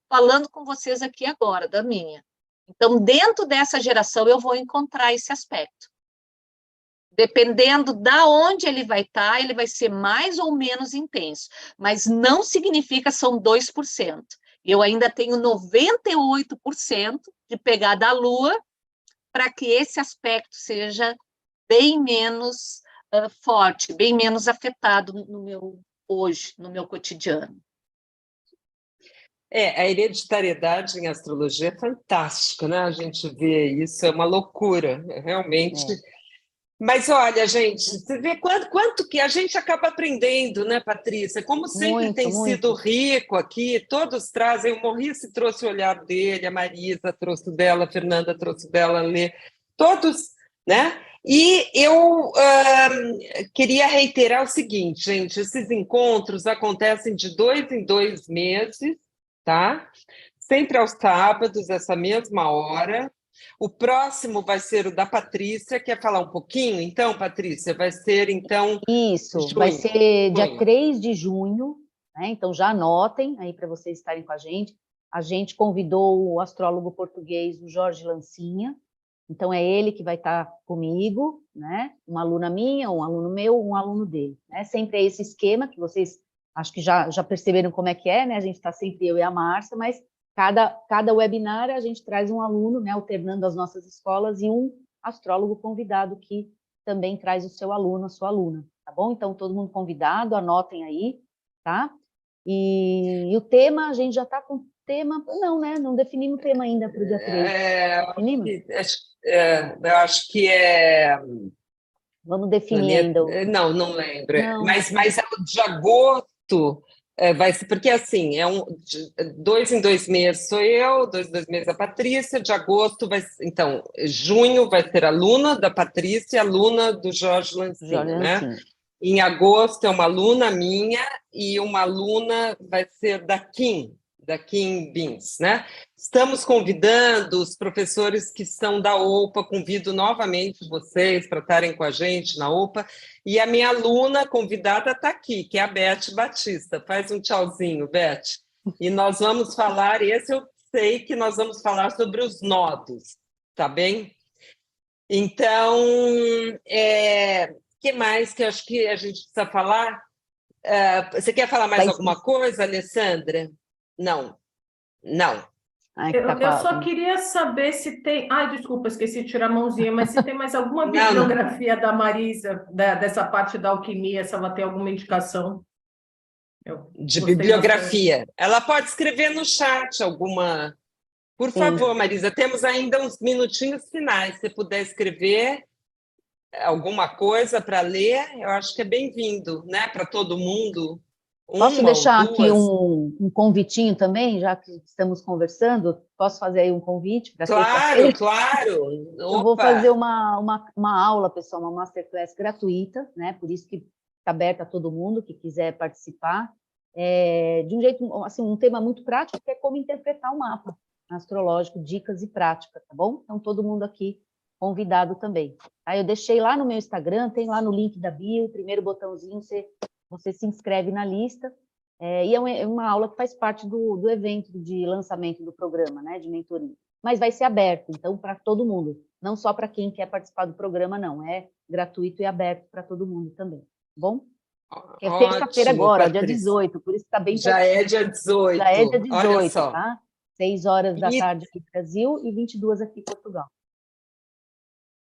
falando com vocês aqui agora, da minha. Então, dentro dessa geração, eu vou encontrar esse aspecto. Dependendo da onde ele vai estar, ele vai ser mais ou menos intenso, mas não significa são 2%. Eu ainda tenho 98% de pegar da Lua para que esse aspecto seja bem menos forte, bem menos afetado hoje, no meu cotidiano. A hereditariedade em astrologia é fantástica, né? A gente vê isso, é uma loucura, realmente. Mas olha, gente, você vê quanto que a gente acaba aprendendo, né, Patrícia? Como sempre tem sido rico aqui, todos trazem, o Maurice trouxe o olhar dele, a Marisa trouxe o dela, a Fernanda trouxe o dela, a Lê, todos, né? E eu queria reiterar o seguinte, gente, esses encontros acontecem de 2 em 2 meses, tá? Sempre aos sábados, essa mesma hora. O próximo vai ser o da Patrícia. Quer falar um pouquinho? Então, Patrícia, vai ser, então... Isso, junho. vai ser dia 3 de junho, né? Então já anotem aí para vocês estarem com a gente. A gente convidou o astrólogo português, o Jorge Lancinha, então é ele que vai estar comigo, né? Uma aluna minha, um aluno meu, um aluno dele, né? Sempre é esse esquema que vocês acho que já perceberam como é que é, né? A gente está sempre eu e a Márcia, mas cada webinar a gente traz um aluno, né, alternando as nossas escolas, e um astrólogo convidado que também traz o seu aluno, a sua aluna, tá bom? Então, todo mundo convidado, anotem aí, tá? E o tema, a gente já está com tema... Não, né? Não definimos o tema ainda para o dia 3. Definimos? Eu acho que é... Vamos definir ainda. Não lembro. Não. Mas de agosto... vai ser, porque assim, 2 em 2 meses sou eu, 2 em 2 meses a Patrícia, de agosto então, junho vai ser aluna da Patrícia, aluna do Jorge Lancinha, né? Em agosto é uma aluna minha e uma aluna vai ser da Kim Bins, né? Estamos convidando os professores que são da OPA, convido novamente vocês para estarem com a gente na OPA, e a minha aluna convidada está aqui, que é a Beth Batista. Faz um tchauzinho, Beth. E nós vamos falar, esse eu sei que nós vamos falar sobre os nodos, tá bem? Então, que mais que eu acho que a gente precisa falar? Você quer falar mais alguma coisa, Alessandra? Não. Eu só queria saber se tem... Ai, desculpa, esqueci de tirar a mãozinha, mas se tem mais alguma bibliografia da Marisa, dessa parte da alquimia, se ela tem alguma indicação. De bibliografia. Bastante. Ela pode escrever no chat alguma... Por favor, Marisa, temos ainda uns minutinhos finais. Se puder escrever alguma coisa para ler, eu acho que é bem-vindo, né? Para todo mundo. Posso deixar aqui um convitinho também, já que estamos conversando? Posso fazer aí um convite para sexta-feira? Claro! Eu vou fazer uma aula, pessoal, uma masterclass gratuita, né? Por isso que está aberta a todo mundo que quiser participar. De um jeito, assim, um tema muito prático, que é como interpretar o mapa astrológico, dicas e prática, tá bom? Então, todo mundo aqui convidado também. Aí eu deixei lá no meu Instagram, tem lá no link da bio, primeiro botãozinho, você se inscreve na lista, e é uma aula que faz parte do evento de lançamento do programa, né, de mentoria. Mas vai ser aberto, então, para todo mundo, não só para quem quer participar do programa, não, é gratuito e aberto para todo mundo também, tá bom? É sexta-feira agora, Patrícia. Dia 18, por isso que está bem... Já é dia 18. Já é dia 18, tá? 6 horas da tarde aqui no Brasil e 22 aqui em Portugal.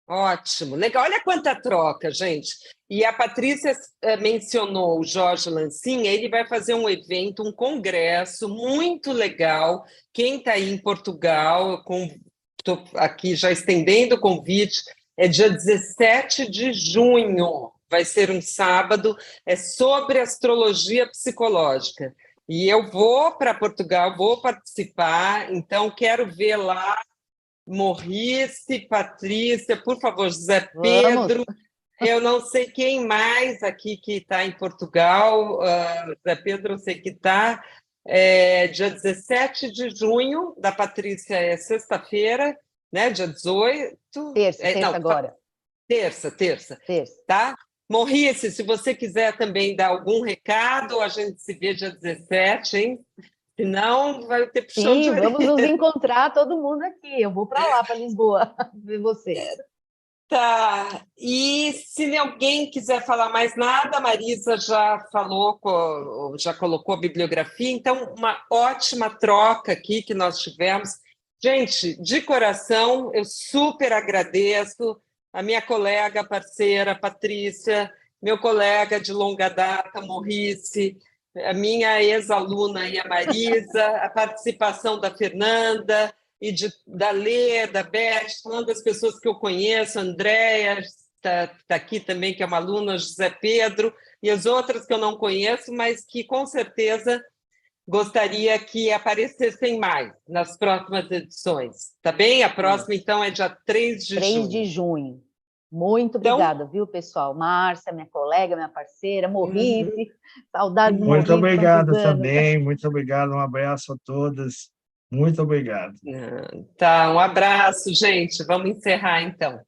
Ótimo, legal. Olha quanta troca, gente. E a Patrícia mencionou o Jorge Lancinha, ele vai fazer um evento, um congresso muito legal. Quem está aí em Portugal, estou aqui já estendendo o convite, é dia 17 de junho, vai ser um sábado, é sobre astrologia psicológica. E eu vou para Portugal, vou participar, então quero ver lá Morrice, Patrícia, por favor, José Pedro. Eu não sei quem mais aqui que está em Portugal. José Pedro, eu sei que está. Dia 17 de junho, da Patrícia é sexta-feira, né? Dia 18. Terça Não, agora. Terça. Terça. Tá? Morrice, se você quiser também dar algum recado, a gente se vê dia 17, hein? Senão vai ter puxão de orelha. Vamos nos encontrar todo mundo aqui. Eu vou para lá, para Lisboa, ver você. Tá. E se alguém quiser falar mais nada, a Marisa já falou, já colocou a bibliografia, então uma ótima troca aqui que nós tivemos. Gente, de coração, eu super agradeço a minha colega, parceira, Patrícia, meu colega de longa data, Morrice, a minha ex-aluna, a Marisa, a participação da Fernanda, e da Lê, da Beth, falando das pessoas que eu conheço, a Andréia está aqui também, que é uma aluna, José Pedro, e as outras que eu não conheço, mas que com certeza gostaria que aparecessem mais nas próximas edições. Tá bem? A próxima, então, é dia 3 de 3 junho. de junho. Muito obrigada, viu, pessoal? Márcia, minha colega, minha parceira, Morrice, saudades do Muito Morrice. obrigado também, muito obrigado, um abraço a todas. Muito obrigado. Tá, um abraço, gente. Vamos encerrar, então.